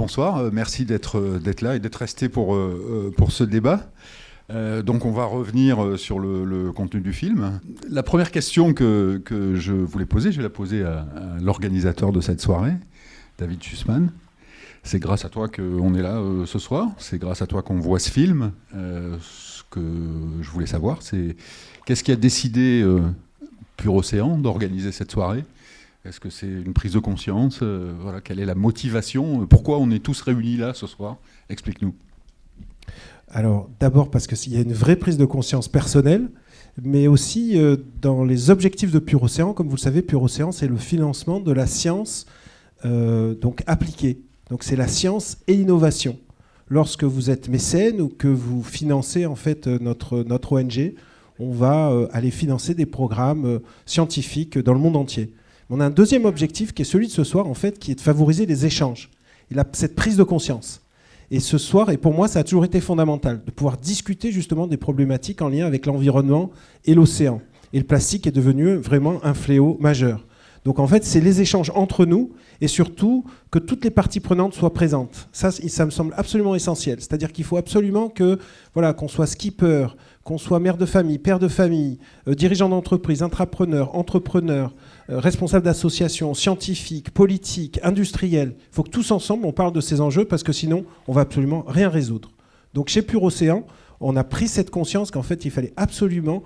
bonsoir, merci d'être là et d'être resté pour ce débat. Donc on va revenir sur le contenu du film. La première question que je voulais poser, je vais la poser à l'organisateur de cette soirée, David Sussman. C'est grâce à toi qu'on est là ce soir, c'est grâce à toi qu'on voit ce film. Ce que je voulais savoir, c'est qu'est-ce qui a décidé Pur Océan d'organiser cette soirée ? Est-ce que c'est une prise de conscience ? Voilà, quelle est la motivation ? Pourquoi on est tous réunis là ce soir ? Explique-nous. Alors, d'abord parce qu'il y a une vraie prise de conscience personnelle, mais aussi dans les objectifs de Pur Océan. Comme vous le savez, Pur Océan, c'est le financement de la science donc appliquée. Donc, c'est la science et l'innovation. Lorsque vous êtes mécène ou que vous financez en fait notre ONG, on va aller financer des programmes scientifiques dans le monde entier. On a un deuxième objectif qui est celui de ce soir, en fait, qui est de favoriser les échanges. Et cette prise de conscience. Et ce soir, et pour moi, ça a toujours été fondamental, de pouvoir discuter justement des problématiques en lien avec l'environnement et l'océan. Et le plastique est devenu vraiment un fléau majeur. Donc en fait, c'est les échanges entre nous et surtout que toutes les parties prenantes soient présentes. Ça me semble absolument essentiel. C'est-à-dire qu'il faut absolument qu'on soit skipper, qu'on soit mère de famille, père de famille, dirigeant d'entreprise, intrapreneur, entrepreneur, responsable d'associations, scientifiques, politiques, industriels. Il faut que tous ensemble, on parle de ces enjeux parce que sinon, on va absolument rien résoudre. Donc chez Pur Océan, on a pris cette conscience qu'en fait, il fallait absolument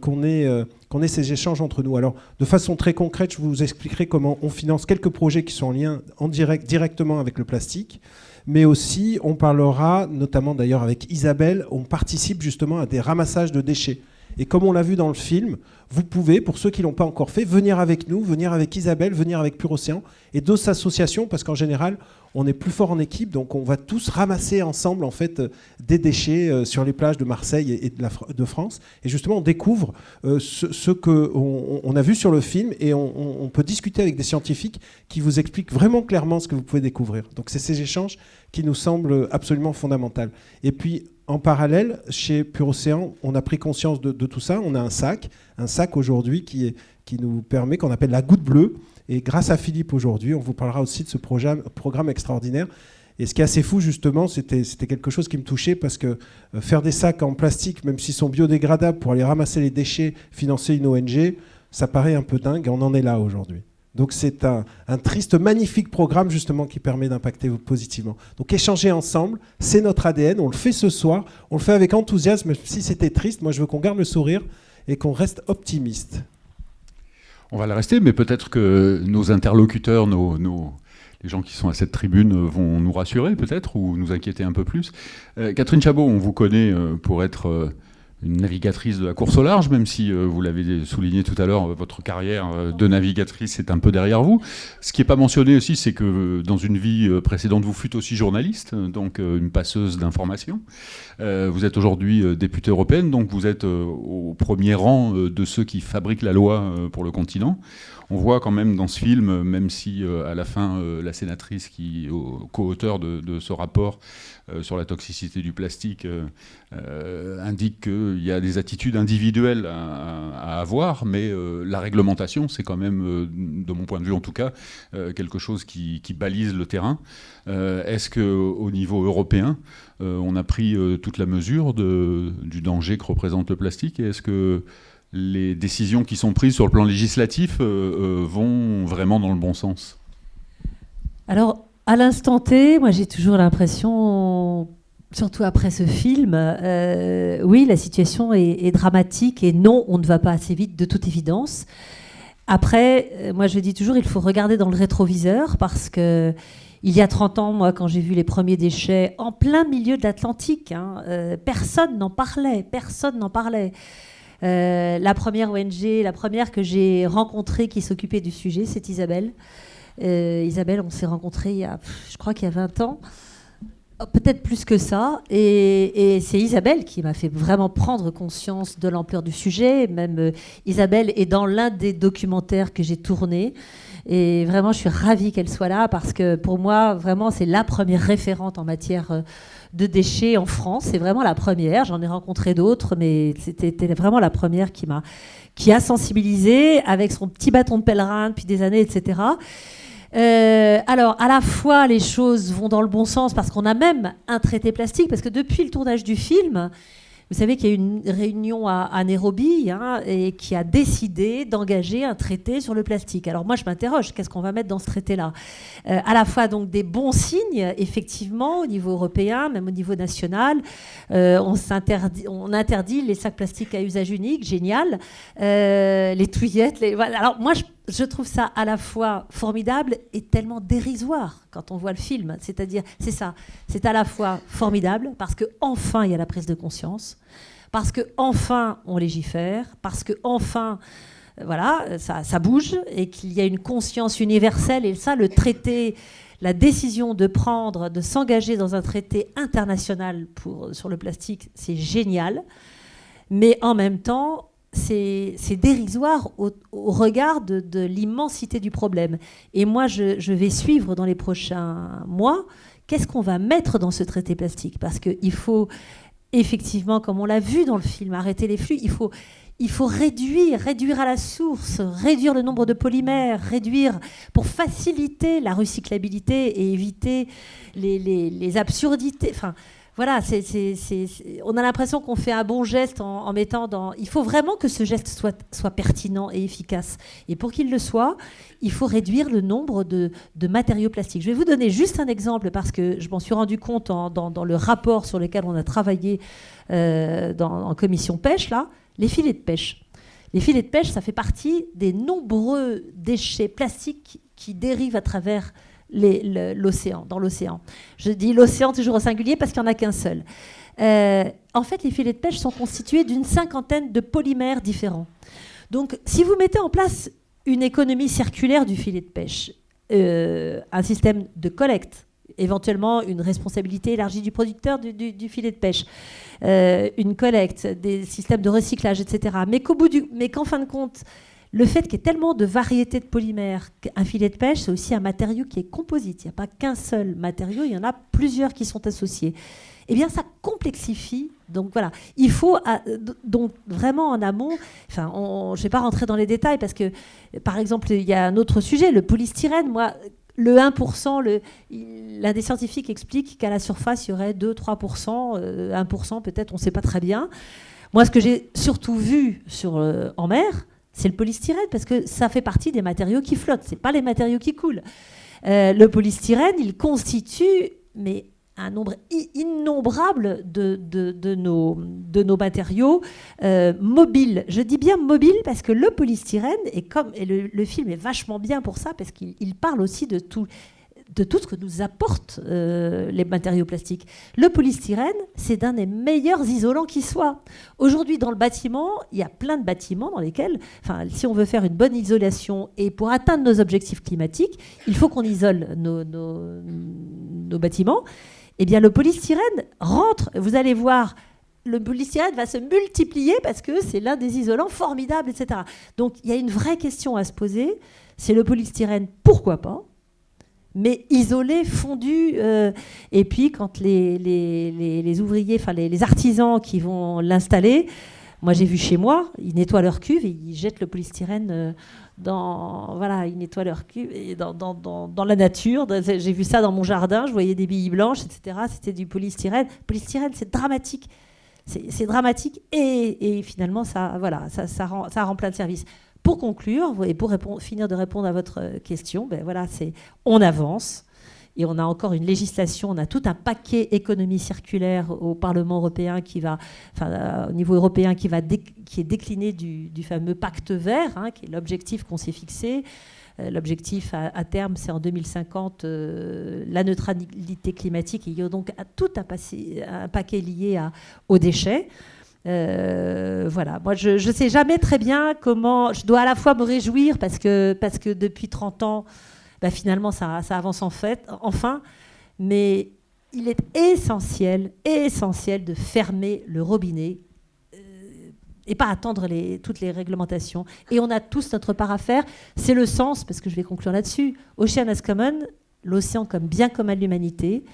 qu'on ait ces échanges entre nous. Alors, de façon très concrète, je vous expliquerai comment on finance quelques projets qui sont en lien directement avec le plastique. Mais aussi, on parlera, notamment d'ailleurs avec Isabelle, on participe justement à des ramassages de déchets. Et comme on l'a vu dans le film, vous pouvez, pour ceux qui ne l'ont pas encore fait, venir avec nous, venir avec Isabelle, venir avec Pur Océan et d'autres associations, parce qu'en général, on est plus fort en équipe, donc on va tous ramasser ensemble en fait, des déchets sur les plages de Marseille et de France. Et justement, on découvre ce qu'on a vu sur le film et on peut discuter avec des scientifiques qui vous expliquent vraiment clairement ce que vous pouvez découvrir. Donc c'est ces échanges qui nous semblent absolument fondamentaux. Et puis, en parallèle, chez Pur Océan, on a pris conscience de tout ça. On a un sac aujourd'hui qui nous permet, qu'on appelle la goutte bleue. Et grâce à Philippe aujourd'hui, on vous parlera aussi de ce programme extraordinaire. Et ce qui est assez fou, justement, c'était quelque chose qui me touchait parce que faire des sacs en plastique, même s'ils sont biodégradables, pour aller ramasser les déchets, financer une ONG, ça paraît un peu dingue et on en est là aujourd'hui. Donc c'est un triste, magnifique programme justement qui permet d'impacter positivement. Donc échanger ensemble, c'est notre ADN, on le fait ce soir, on le fait avec enthousiasme, même si c'était triste. Moi je veux qu'on garde le sourire et qu'on reste optimiste. On va le rester, mais peut-être que nos interlocuteurs, les gens qui sont à cette tribune vont nous rassurer peut-être ou nous inquiéter un peu plus. Catherine Chabot, on vous connaît pour être une navigatrice de la course au large, même si vous l'avez souligné tout à l'heure, votre carrière de navigatrice est un peu derrière vous. Ce qui n'est pas mentionné aussi, c'est que dans une vie précédente, vous fûtes aussi journaliste, donc une passeuse d'informations. Vous êtes aujourd'hui députée européenne, donc vous êtes au premier rang de ceux qui fabriquent la loi pour le continent. On voit quand même dans ce film, même si à la fin, la sénatrice qui est co-auteur de ce rapport sur la toxicité du plastique indique qu'il y a des attitudes individuelles à avoir, mais la réglementation, c'est quand même, de mon point de vue en tout cas, quelque chose qui balise le terrain. Est-ce qu'au niveau européen, on a pris toute la mesure du danger que représente le plastique, et est-ce que les décisions qui sont prises sur le plan législatif vont vraiment dans le bon sens ? Alors, à l'instant T, moi j'ai toujours l'impression, surtout après ce film, oui, la situation est dramatique et non, on ne va pas assez vite de toute évidence. Après, moi je dis toujours, il faut regarder dans le rétroviseur parce que il y a 30 ans, moi, quand j'ai vu les premiers déchets en plein milieu de l'Atlantique, personne n'en parlait. La première ONG, la première que j'ai rencontrée qui s'occupait du sujet, c'est Isabelle. Isabelle, on s'est rencontrés je crois qu'il y a 20 ans, peut-être plus que ça. Et c'est Isabelle qui m'a fait vraiment prendre conscience de l'ampleur du sujet. Même Isabelle est dans l'un des documentaires que j'ai tourné. Et vraiment, je suis ravie qu'elle soit là parce que pour moi, vraiment, c'est la première référente en matière de déchets en France. C'est vraiment la première. J'en ai rencontré d'autres, mais c'était vraiment la première qui a sensibilisé avec son petit bâton de pèlerin depuis des années, etc. Alors, à la fois, les choses vont dans le bon sens parce qu'on a même un traité plastique, parce que depuis le tournage du film, vous savez qu'il y a eu une réunion à Nairobi et qui a décidé d'engager un traité sur le plastique. Alors moi, je m'interroge, qu'est-ce qu'on va mettre dans ce traité-là ? À la fois donc des bons signes, effectivement, au niveau européen, même au niveau national. On interdit les sacs plastiques à usage unique, génial. Les touillettes. Voilà. Alors moi, je trouve ça à la fois formidable et tellement dérisoire quand on voit le film. C'est-à-dire, c'est ça, c'est à la fois formidable parce qu'enfin il y a la prise de conscience, parce qu'enfin on légifère, parce qu'enfin voilà, ça bouge et qu'il y a une conscience universelle. Et ça, le traité, la décision de s'engager dans un traité international sur le plastique, c'est génial. Mais en même temps, c'est dérisoire au regard de l'immensité du problème. Et moi, je vais suivre dans les prochains mois qu'est-ce qu'on va mettre dans ce traité plastique. Parce qu'il faut, effectivement, comme on l'a vu dans le film, arrêter les flux. Il faut réduire à la source, réduire le nombre de polymères, réduire pour faciliter la recyclabilité et éviter les absurdités. Enfin, voilà, on a l'impression qu'on fait un bon geste en mettant dans... Il faut vraiment que ce geste soit pertinent et efficace. Et pour qu'il le soit, il faut réduire le nombre de matériaux plastiques. Je vais vous donner juste un exemple parce que je m'en suis rendu compte dans le rapport sur lequel on a travaillé en commission pêche, là, les filets de pêche. Les filets de pêche, ça fait partie des nombreux déchets plastiques qui dérivent à travers dans l'océan. Je dis l'océan toujours au singulier parce qu'il n'y en a qu'un seul. En fait, les filets de pêche sont constitués d'une 50aine de polymères différents. Donc, si vous mettez en place une économie circulaire du filet de pêche, un système de collecte, éventuellement une responsabilité élargie du producteur du filet de pêche, une collecte, des systèmes de recyclage, etc. Mais qu'en fin de compte, le fait qu'il y ait tellement de variétés de polymères, un filet de pêche, c'est aussi un matériau qui est composite. Il n'y a pas qu'un seul matériau, il y en a plusieurs qui sont associés. Eh bien, ça complexifie. Donc voilà, il faut donc vraiment en amont. Enfin, je ne vais pas rentrer dans les détails parce que, par exemple, il y a un autre sujet, le polystyrène. Moi, le 1%, l'un des scientifiques explique qu'à la surface, il y aurait 2-3%, 1% peut-être, on ne sait pas très bien. Moi, ce que j'ai surtout vu en mer, c'est le polystyrène, parce que ça fait partie des matériaux qui flottent, ce n'est pas les matériaux qui coulent. Le polystyrène, il constitue un nombre innombrable de nos matériaux mobiles. Je dis bien mobiles parce que le polystyrène, et le film est vachement bien pour ça, parce qu'il parle aussi de tout ce que nous apportent les matériaux plastiques. Le polystyrène, c'est d'un des meilleurs isolants qui soit. Aujourd'hui, dans le bâtiment, il y a plein de bâtiments dans lesquels, si on veut faire une bonne isolation et pour atteindre nos objectifs climatiques, il faut qu'on isole nos bâtiments. Eh bien, le polystyrène rentre, vous allez voir, le polystyrène va se multiplier parce que c'est l'un des isolants formidables, etc. Donc, il y a une vraie question à se poser. C'est le polystyrène, pourquoi pas ? Mais isolé, fondu. Et puis, quand les ouvriers, les artisans qui vont l'installer, moi j'ai vu chez moi, ils nettoient leur cuve et ils jettent le polystyrène ils nettoient leur cuve dans la nature. J'ai vu ça dans mon jardin, je voyais des billes blanches, etc. C'était du polystyrène. Le polystyrène, c'est dramatique. C'est dramatique et finalement, ça rend plein de services. Pour conclure, et pour finir de répondre à votre question, on avance et on a encore une législation, on a tout un paquet économie circulaire au Parlement européen au niveau européen qui est décliné du fameux pacte vert, qui est l'objectif qu'on s'est fixé. L'objectif à terme, c'est en 2050 la neutralité climatique. Il y a donc tout un paquet lié aux déchets. Moi je ne sais jamais très bien comment. Je dois à la fois me réjouir parce que depuis 30 ans, finalement ça avance enfin, mais il est essentiel de fermer le robinet et pas attendre toutes les réglementations. Et on a tous notre part à faire. C'est le sens, parce que je vais conclure là-dessus, Ocean as Common, l'océan comme bien commun de l'humanité.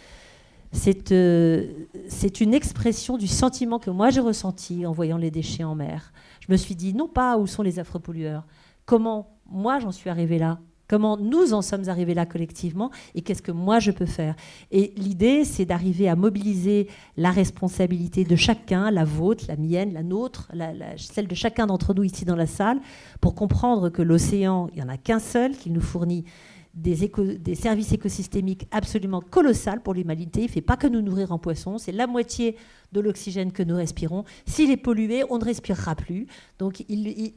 C'est une expression du sentiment que moi j'ai ressenti en voyant les déchets en mer. Je me suis dit, non pas où sont les affreux pollueurs, comment moi j'en suis arrivée là, Comment nous en sommes arrivés là collectivement et qu'est-ce que moi je peux faire. Et l'idée, c'est d'arriver à mobiliser la responsabilité de chacun, la vôtre, la mienne, la nôtre, celle de chacun d'entre nous ici dans la salle, pour comprendre que l'océan, il n'y en a qu'un seul, qu'il nous fournit des services écosystémiques absolument colossaux pour l'humanité. Il ne fait pas que nous nourrir en poissons, c'est la moitié de l'oxygène que nous respirons. S'il est pollué, on ne respirera plus. Donc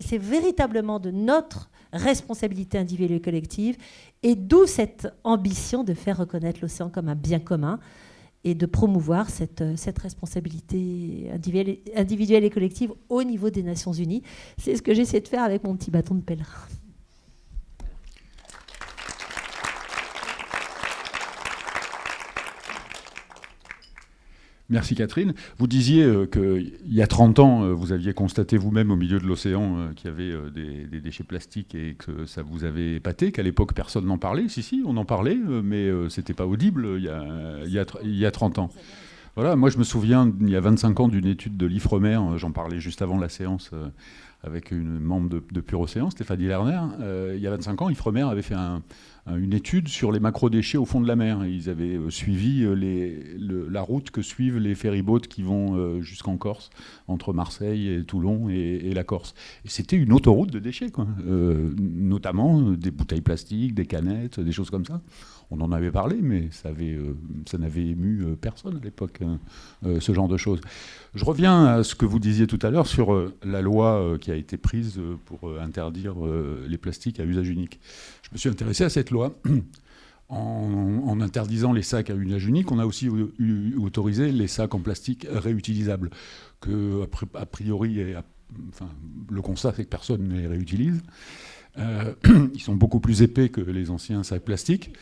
c'est véritablement de notre responsabilité individuelle et collective, et d'où cette ambition de faire reconnaître l'océan comme un bien commun et de promouvoir cette responsabilité individuelle et collective au niveau des Nations Unies. C'est ce que j'essaie de faire avec mon petit bâton de pèlerin. Merci Catherine. Vous disiez qu'il y a 30 ans, vous aviez constaté vous-même au milieu de l'océan qu'il y avait des déchets plastiques et que ça vous avait épaté, qu'à l'époque personne n'en parlait. Si, on en parlait, mais c'était pas audible il y a 30 ans. Voilà, moi je me souviens, il y a 25 ans, d'une étude de l'Ifremer, j'en parlais juste avant la séance avec une membre de Pure Océan, Stéphanie Lerner. Il y a 25 ans, l'Ifremer avait fait une étude sur les macrodéchets au fond de la mer. Ils avaient suivi la route que suivent les ferryboats qui vont jusqu'en Corse, entre Marseille et Toulon et la Corse. Et c'était une autoroute de déchets, quoi. Notamment des bouteilles plastiques, des canettes, des choses comme ça. On en avait parlé, mais ça n'avait ému personne à l'époque, ce genre de choses. Je reviens à ce que vous disiez tout à l'heure sur la loi qui a été prise pour interdire les plastiques à usage unique. Je me suis intéressé à cette loi. En interdisant les sacs à usage unique, on a aussi autorisé les sacs en plastique réutilisables, que a priori, le constat c'est que personne ne les réutilise. Ils sont beaucoup plus épais que les anciens sacs plastiques.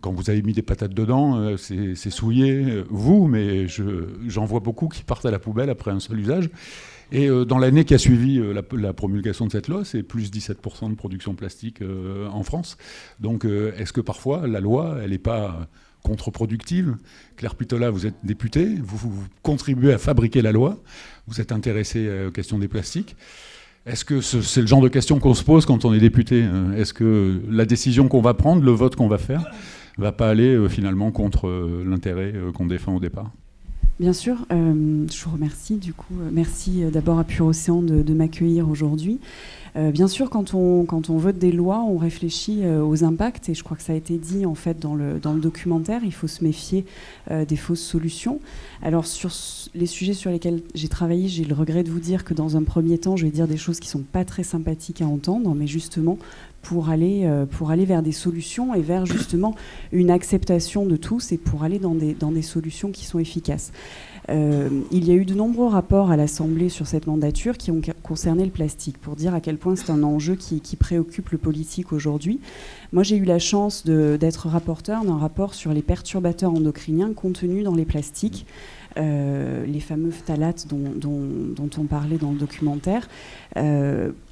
Quand vous avez mis des patates dedans, c'est souillé, mais j'en vois beaucoup qui partent à la poubelle après un seul usage. Et dans l'année qui a suivi la promulgation de cette loi, c'est plus 17% de production plastique en France. Donc est-ce que parfois la loi, elle n'est pas contre-productive? Claire Pitola, vous êtes députée, vous contribuez à fabriquer la loi, vous êtes intéressée aux questions des plastiques. Est-ce que c'est le genre de question qu'on se pose quand on est député? Est-ce que la décision qu'on va prendre, le vote qu'on va faire, ne va pas aller finalement contre l'intérêt qu'on défend au départ? Bien sûr, je vous remercie du coup. Merci d'abord à Pure Océan de m'accueillir aujourd'hui. Bien sûr, quand on vote des lois, on réfléchit aux impacts, et je crois que ça a été dit en fait dans le documentaire, il faut se méfier des fausses solutions. Alors sur les sujets sur lesquels j'ai travaillé, j'ai le regret de vous dire que dans un premier temps, je vais dire des choses qui ne sont pas très sympathiques à entendre, mais justement pour aller vers des solutions et vers justement une acceptation de tous, et pour aller dans des solutions qui sont efficaces. Il y a eu de nombreux rapports à l'Assemblée sur cette mandature qui ont concerné le plastique, pour dire à quel point c'est un enjeu qui préoccupe le politique aujourd'hui. Moi, j'ai eu la chance d'être rapporteur d'un rapport sur les perturbateurs endocriniens contenus dans les plastiques, les fameux phtalates dont on parlait dans le documentaire.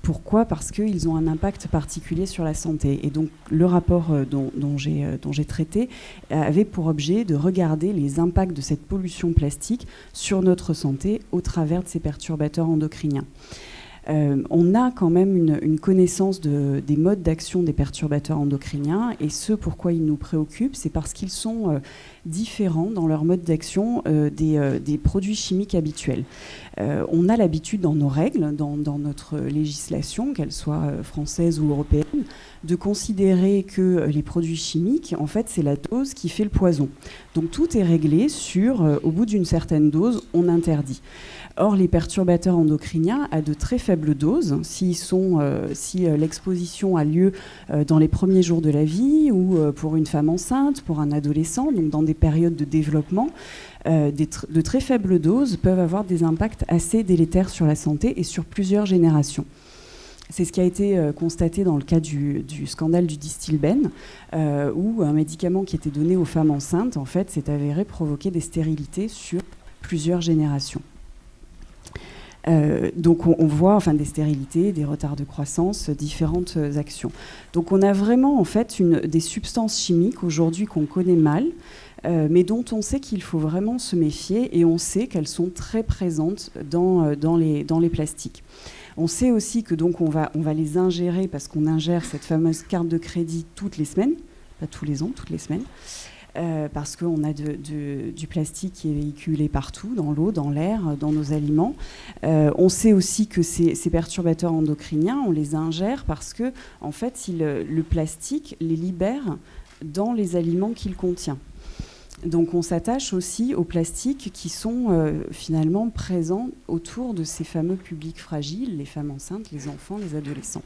Pourquoi ? Parce qu'ils ont un impact particulier sur la santé. Et donc, le rapport dont j'ai traité avait pour objet de regarder les impacts de cette pollution plastique sur notre santé au travers de ces perturbateurs endocriniens. On a quand même une connaissance des modes d'action des perturbateurs endocriniens, et ce pourquoi ils nous préoccupent, c'est parce qu'ils sont différents dans leur mode d'action des produits chimiques habituels. On a l'habitude dans nos règles, dans notre législation, qu'elle soit française ou européenne, de considérer que les produits chimiques, en fait, c'est la dose qui fait le poison. Donc tout est réglé sur, au bout d'une certaine dose, on interdit. Or, les perturbateurs endocriniens, à de très faibles doses, si l'exposition a lieu dans les premiers jours de la vie, ou pour une femme enceinte, pour un adolescent, donc dans des périodes de développement, de très faibles doses peuvent avoir des impacts assez délétères sur la santé et sur plusieurs générations. C'est ce qui a été constaté dans le cas du scandale du Distilben, où un médicament qui était donné aux femmes enceintes, en fait, s'est avéré provoquer des stérilités sur plusieurs générations. Donc on voit des stérilités, des retards de croissance, différentes actions. Donc on a vraiment en fait des substances chimiques aujourd'hui qu'on connaît mal, mais dont on sait qu'il faut vraiment se méfier, et on sait qu'elles sont très présentes dans les plastiques. On sait aussi que donc on va les ingérer parce qu'on ingère cette fameuse carte de crédit toutes les semaines, pas tous les ans, toutes les semaines. Parce qu'on a du plastique qui est véhiculé partout, dans l'eau, dans l'air, dans nos aliments. On sait aussi que ces perturbateurs endocriniens, on les ingère parce que, en fait, le plastique les libère dans les aliments qu'il contient. Donc on s'attache aussi aux plastiques qui sont finalement présents autour de ces fameux publics fragiles, les femmes enceintes, les enfants, les adolescents.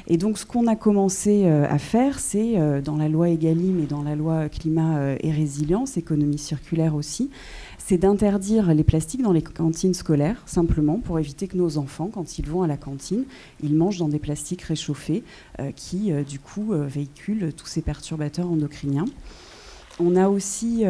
Et donc ce qu'on a commencé à faire, c'est dans la loi Egalim et dans la loi Climat et Résilience, économie circulaire aussi, c'est d'interdire les plastiques dans les cantines scolaires, simplement pour éviter que nos enfants, quand ils vont à la cantine, ils mangent dans des plastiques réchauffés qui, du coup, véhiculent tous ces perturbateurs endocriniens. On a aussi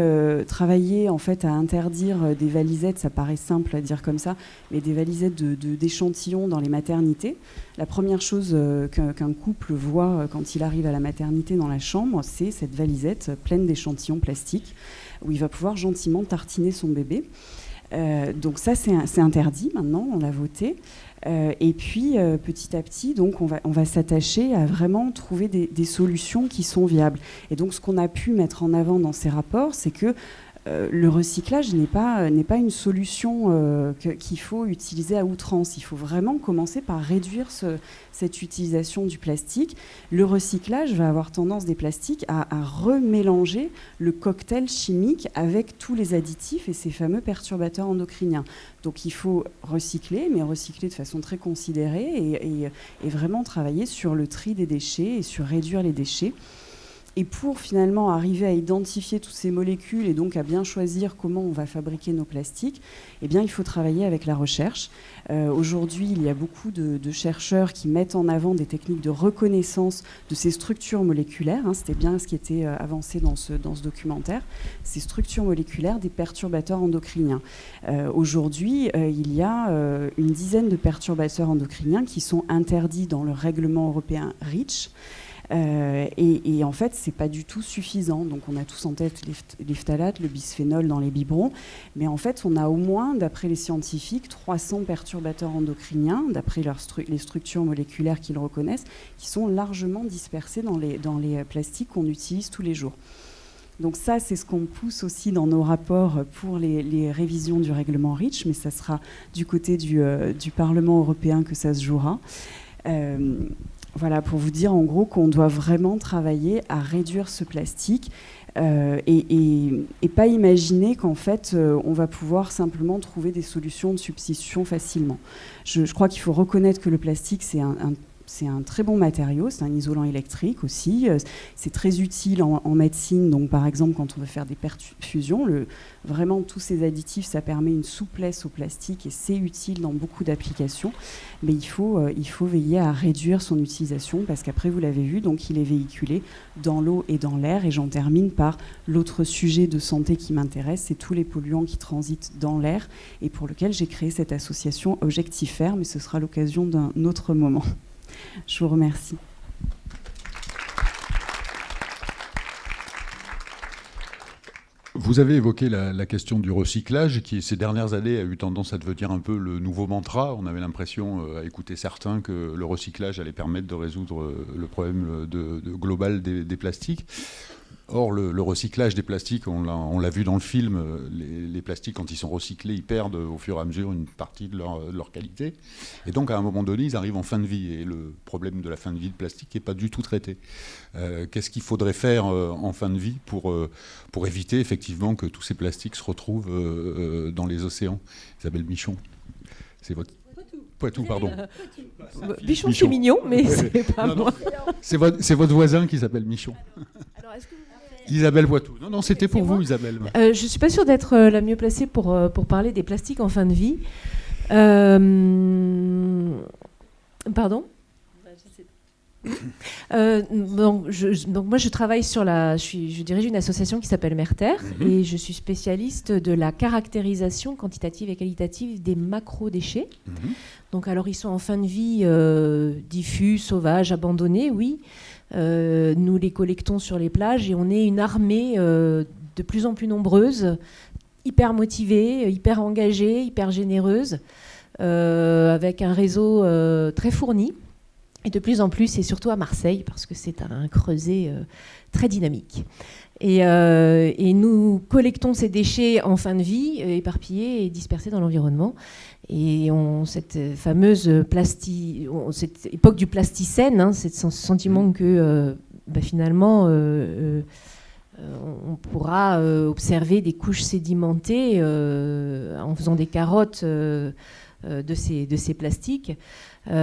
travaillé en fait à interdire des valisettes, ça paraît simple à dire comme ça, mais des valisettes d'échantillons dans les maternités. La première chose qu'un couple voit quand il arrive à la maternité dans la chambre, c'est cette valisette pleine d'échantillons plastiques où il va pouvoir gentiment tartiner son bébé. Donc ça, c'est interdit maintenant, on l'a voté. Et puis, petit à petit, donc, on va s'attacher à vraiment trouver des solutions qui sont viables. Et donc, ce qu'on a pu mettre en avant dans ces rapports, c'est que le recyclage n'est pas une solution qu'il faut utiliser à outrance. Il faut vraiment commencer par réduire cette utilisation du plastique. Le recyclage va avoir tendance des plastiques à remélanger le cocktail chimique avec tous les additifs et ces fameux perturbateurs endocriniens. Donc il faut recycler, mais recycler de façon très considérée et vraiment travailler sur le tri des déchets et sur réduire les déchets. Et pour finalement arriver à identifier toutes ces molécules et donc à bien choisir comment on va fabriquer nos plastiques, eh bien, il faut travailler avec la recherche. Aujourd'hui, il y a beaucoup de chercheurs qui mettent en avant des techniques de reconnaissance de ces structures moléculaires. C'était bien ce qui était avancé dans ce documentaire. Ces structures moléculaires des perturbateurs endocriniens. Aujourd'hui, il y a une dizaine de perturbateurs endocriniens qui sont interdits dans le règlement européen REACH. Et en fait, c'est pas du tout suffisant. Donc, on a tous en tête les phtalates, le bisphénol dans les biberons, mais en fait, on a au moins, d'après les scientifiques, 300 perturbateurs endocriniens, d'après les structures moléculaires qu'ils reconnaissent, qui sont largement dispersés dans les plastiques qu'on utilise tous les jours. Donc ça, c'est ce qu'on pousse aussi dans nos rapports pour les révisions du règlement REACH, mais ça sera du côté du Parlement européen que ça se jouera. Voilà, pour vous dire en gros qu'on doit vraiment travailler à réduire ce plastique et pas imaginer qu'en fait on va pouvoir simplement trouver des solutions de substitution facilement. Je crois qu'il faut reconnaître que le plastique, c'est un très bon matériau, c'est un isolant électrique aussi, c'est très utile en médecine, donc par exemple quand on veut faire des perfusions, vraiment tous ces additifs, ça permet une souplesse au plastique et c'est utile dans beaucoup d'applications, mais il faut veiller à réduire son utilisation parce qu'après vous l'avez vu, donc il est véhiculé dans l'eau et dans l'air et j'en termine par l'autre sujet de santé qui m'intéresse, c'est tous les polluants qui transitent dans l'air et pour lequel j'ai créé cette association Objectifère, mais ce sera l'occasion d'un autre moment. Je vous remercie. Vous avez évoqué la question du recyclage qui, ces dernières années, a eu tendance à devenir un peu le nouveau mantra. On avait l'impression, à écouter certains, que le recyclage allait permettre de résoudre le problème global des plastiques. Or, le recyclage des plastiques, on l'a vu dans le film, les plastiques, quand ils sont recyclés, ils perdent au fur et à mesure une partie de leur qualité. Et donc, à un moment donné, ils arrivent en fin de vie. Et le problème de la fin de vie de plastique n'est pas du tout traité. Qu'est-ce qu'il faudrait faire en fin de vie pour éviter, effectivement, que tous ces plastiques se retrouvent dans les océans ? Isabelle Michon, c'est votre... Poitou, pardon. Bichon, c'est mignon, mais c'est pas moi. C'est votre voisin qui s'appelle Michon. Alors, est-ce que vous... Isabelle Poitou. Non, c'était pour vous, Isabelle. Je ne suis pas sûre d'être la mieux placée pour parler des plastiques en fin de vie. Pardon ? Donc moi je travaille je dirige une association qui s'appelle Merterre et je suis spécialiste de la caractérisation quantitative et qualitative des macro-déchets. Donc alors ils sont en fin de vie diffus, sauvages, abandonnés, oui. Nous les collectons sur les plages et on est une armée de plus en plus nombreuse, hyper motivée, hyper engagée, hyper généreuse. avec un réseau très fourni. Et de plus en plus, et surtout à Marseille, parce que c'est un creuset très dynamique. Et nous collectons ces déchets en fin de vie, éparpillés et dispersés dans l'environnement. Et cette fameuse cette époque du plasticène, hein, ce sentiment que finalement on pourra observer des couches sédimentées en faisant des carottes de ces plastiques. Nous,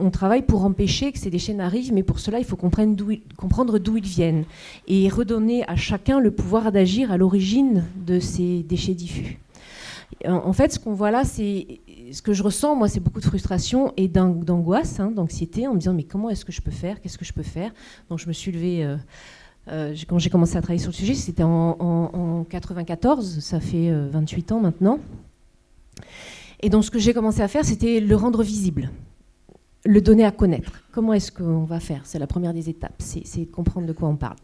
on travaille pour empêcher que ces déchets n'arrivent, mais pour cela, il faut comprendre d'où ils viennent et redonner à chacun le pouvoir d'agir à l'origine de ces déchets diffus. En fait, ce qu'on voit là, c'est ce que je ressens, moi, c'est beaucoup de frustration et d'angoisse, hein, d'anxiété, en me disant mais comment est-ce que je peux faire ? Qu'est-ce que je peux faire ? Donc je me suis levée. Quand j'ai commencé à travailler sur le sujet, c'était en 94, ça fait 28 ans maintenant. Et donc ce que j'ai commencé à faire, c'était le rendre visible, le donner à connaître. Comment est-ce qu'on va faire ? C'est la première des étapes, c'est de comprendre de quoi on parle.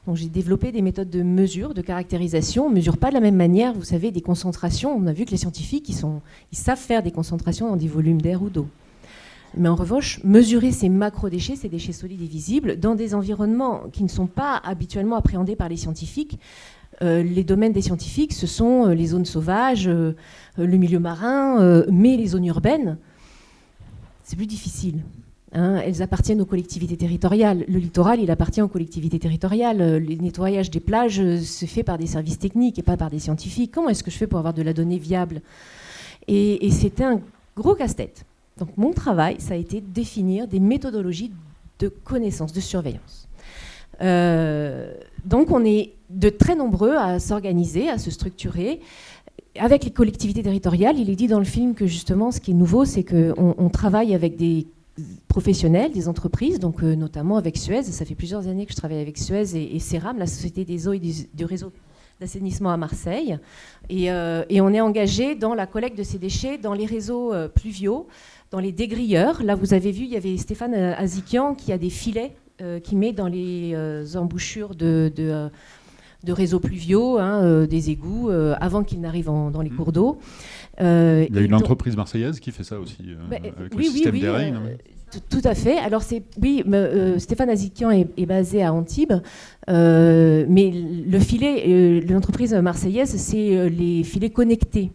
Donc j'ai développé des méthodes de mesure, de caractérisation. On ne mesure pas de la même manière, vous savez, des concentrations. On a vu que les scientifiques, ils savent faire des concentrations dans des volumes d'air ou d'eau. Mais en revanche, mesurer ces macrodéchets, ces déchets solides et visibles, dans des environnements qui ne sont pas habituellement appréhendés par les scientifiques. Les domaines des scientifiques, ce sont les zones sauvages, le milieu marin, mais les zones urbaines, c'est plus difficile. Hein, elles appartiennent aux collectivités territoriales. Le littoral, il appartient aux collectivités territoriales. Le nettoyage des plages se fait par des services techniques et pas par des scientifiques. Comment est-ce que je fais pour avoir de la donnée viable ? Et c'était un gros casse-tête. Donc mon travail, ça a été de définir des méthodologies de connaissance, de surveillance. Donc on est de très nombreux à s'organiser, à se structurer. Avec les collectivités territoriales, il est dit dans le film que justement ce qui est nouveau, c'est qu'on travaille avec des professionnels, des entreprises, donc notamment avec Suez. Ça fait plusieurs années que je travaille avec Suez et Ceram, la Société des eaux et du réseau d'assainissement à Marseille. Et on est engagé dans la collecte de ces déchets dans les réseaux pluviaux, dans les dégrilleurs. Là, vous avez vu, il y avait Stéphane Azikian qui a des filets qui met dans les embouchures de réseaux pluviaux, hein, des égouts, avant qu'ils n'arrivent dans les cours d'eau. Il y a une entreprise marseillaise qui fait ça aussi, avec le système d'Erein. Tout à fait. Alors Stéphane Azikian est basé à Antibes, mais le filet, l'entreprise marseillaise, c'est les filets connectés.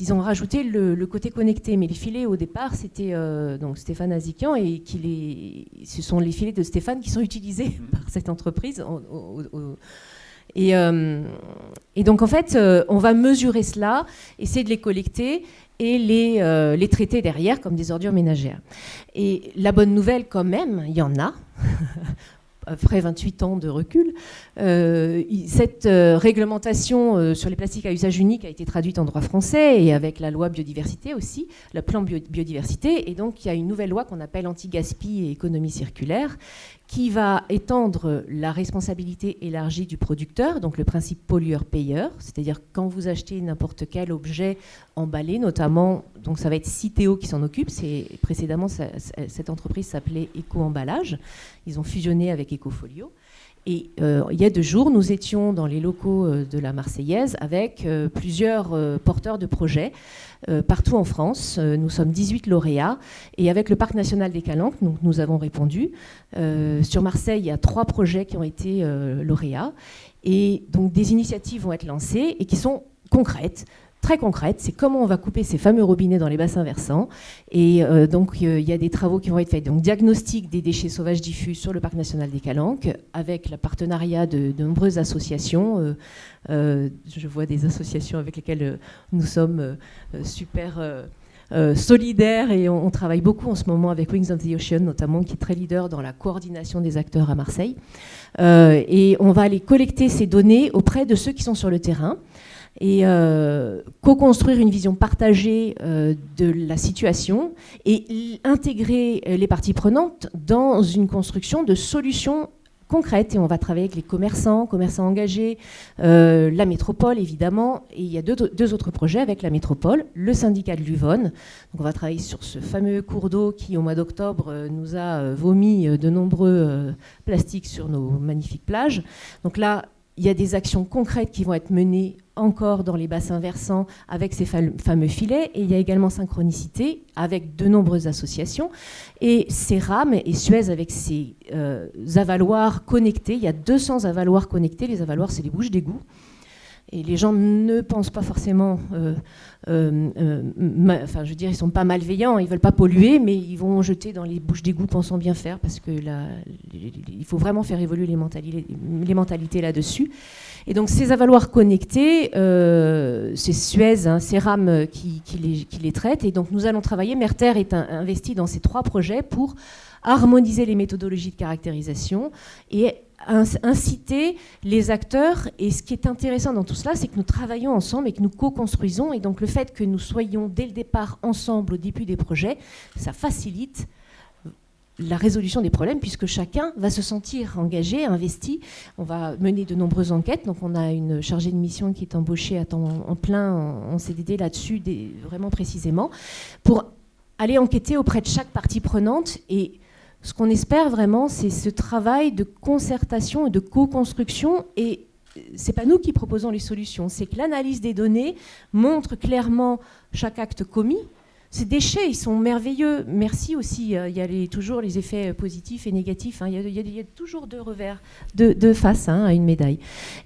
Ils ont rajouté le côté connecté, mais les filets au départ, c'était donc Stéphane Azikian, et ce sont les filets de Stéphane qui sont utilisés par cette entreprise. Et donc en fait, on va mesurer cela, essayer de les collecter et les traiter derrière comme des ordures ménagères. Et la bonne nouvelle quand même, il y en a, après 28 ans de recul, cette réglementation sur les plastiques à usage unique a été traduite en droit français et avec la loi biodiversité aussi, le plan biodiversité. Et donc il y a une nouvelle loi qu'on appelle anti-gaspi et économie circulaire qui va étendre la responsabilité élargie du producteur, donc le principe pollueur-payeur, c'est-à-dire quand vous achetez n'importe quel objet emballé, notamment, donc ça va être Citeo qui s'en occupe, précédemment cette entreprise s'appelait Éco-emballage, ils ont fusionné avec Ecofolio. Et il y a 2 jours, nous étions dans les locaux de la Marseillaise avec plusieurs porteurs de projets partout en France. Nous sommes 18 lauréats. Et avec le Parc national des Calanques, nous avons répondu. Sur Marseille, il y a 3 projets qui ont été lauréats. Et donc des initiatives vont être lancées et qui sont concrètes. Très concrète, c'est comment on va couper ces fameux robinets dans les bassins versants. Et donc, il y a des travaux qui vont être faits. Donc, diagnostic des déchets sauvages diffus sur le Parc national des Calanques, avec le partenariat de nombreuses associations. Je vois des associations avec lesquelles nous sommes super solidaires et on travaille beaucoup en ce moment avec Wings of the Ocean, notamment, qui est très leader dans la coordination des acteurs à Marseille. Et on va aller collecter ces données auprès de ceux qui sont sur le terrain et co-construire une vision partagée de la situation et intégrer les parties prenantes dans une construction de solutions concrètes. Et on va travailler avec les commerçants engagés, la métropole évidemment, et il y a deux autres projets avec la métropole, le syndicat de l'Uvonne. Donc on va travailler sur ce fameux cours d'eau qui au mois d'octobre nous a vomi de nombreux plastiques sur nos magnifiques plages. Donc là, il y a des actions concrètes qui vont être menées encore dans les bassins versants avec ces fameux filets. Et il y a également Synchronicité avec de nombreuses associations. Et CERAM et Suez avec ses avaloirs connectés. Il y a 200 avaloirs connectés. Les avaloirs, c'est les bouches d'égout. Et les gens ne pensent pas forcément, enfin, je veux dire, ils ne sont pas malveillants, ils ne veulent pas polluer, mais ils vont jeter dans les bouches d'égout pensant bien faire, parce que il faut vraiment faire évoluer les mentalités là-dessus. Et donc ces avaloirs connectés, c'est Suez, CERAM qui les traite. Et donc nous allons travailler, Merter est investi dans ces 3 projets pour harmoniser les méthodologies de caractérisation et inciter les acteurs. Et ce qui est intéressant dans tout cela, c'est que nous travaillons ensemble et que nous co-construisons. Et donc le fait que nous soyons dès le départ ensemble au début des projets, ça facilite la résolution des problèmes, puisque chacun va se sentir engagé, investi. On va mener de nombreuses enquêtes. Donc on a une chargée de mission qui est embauchée à temps plein en CDD là-dessus, vraiment précisément, pour aller enquêter auprès de chaque partie prenante. Et ce qu'on espère vraiment, c'est ce travail de concertation et de co-construction. Et ce n'est pas nous qui proposons les solutions, c'est que l'analyse des données montre clairement chaque acte commis. Ces déchets, ils sont merveilleux. Merci aussi. Il y a toujours les effets positifs et négatifs. Il y a toujours 2 revers, deux faces à une médaille.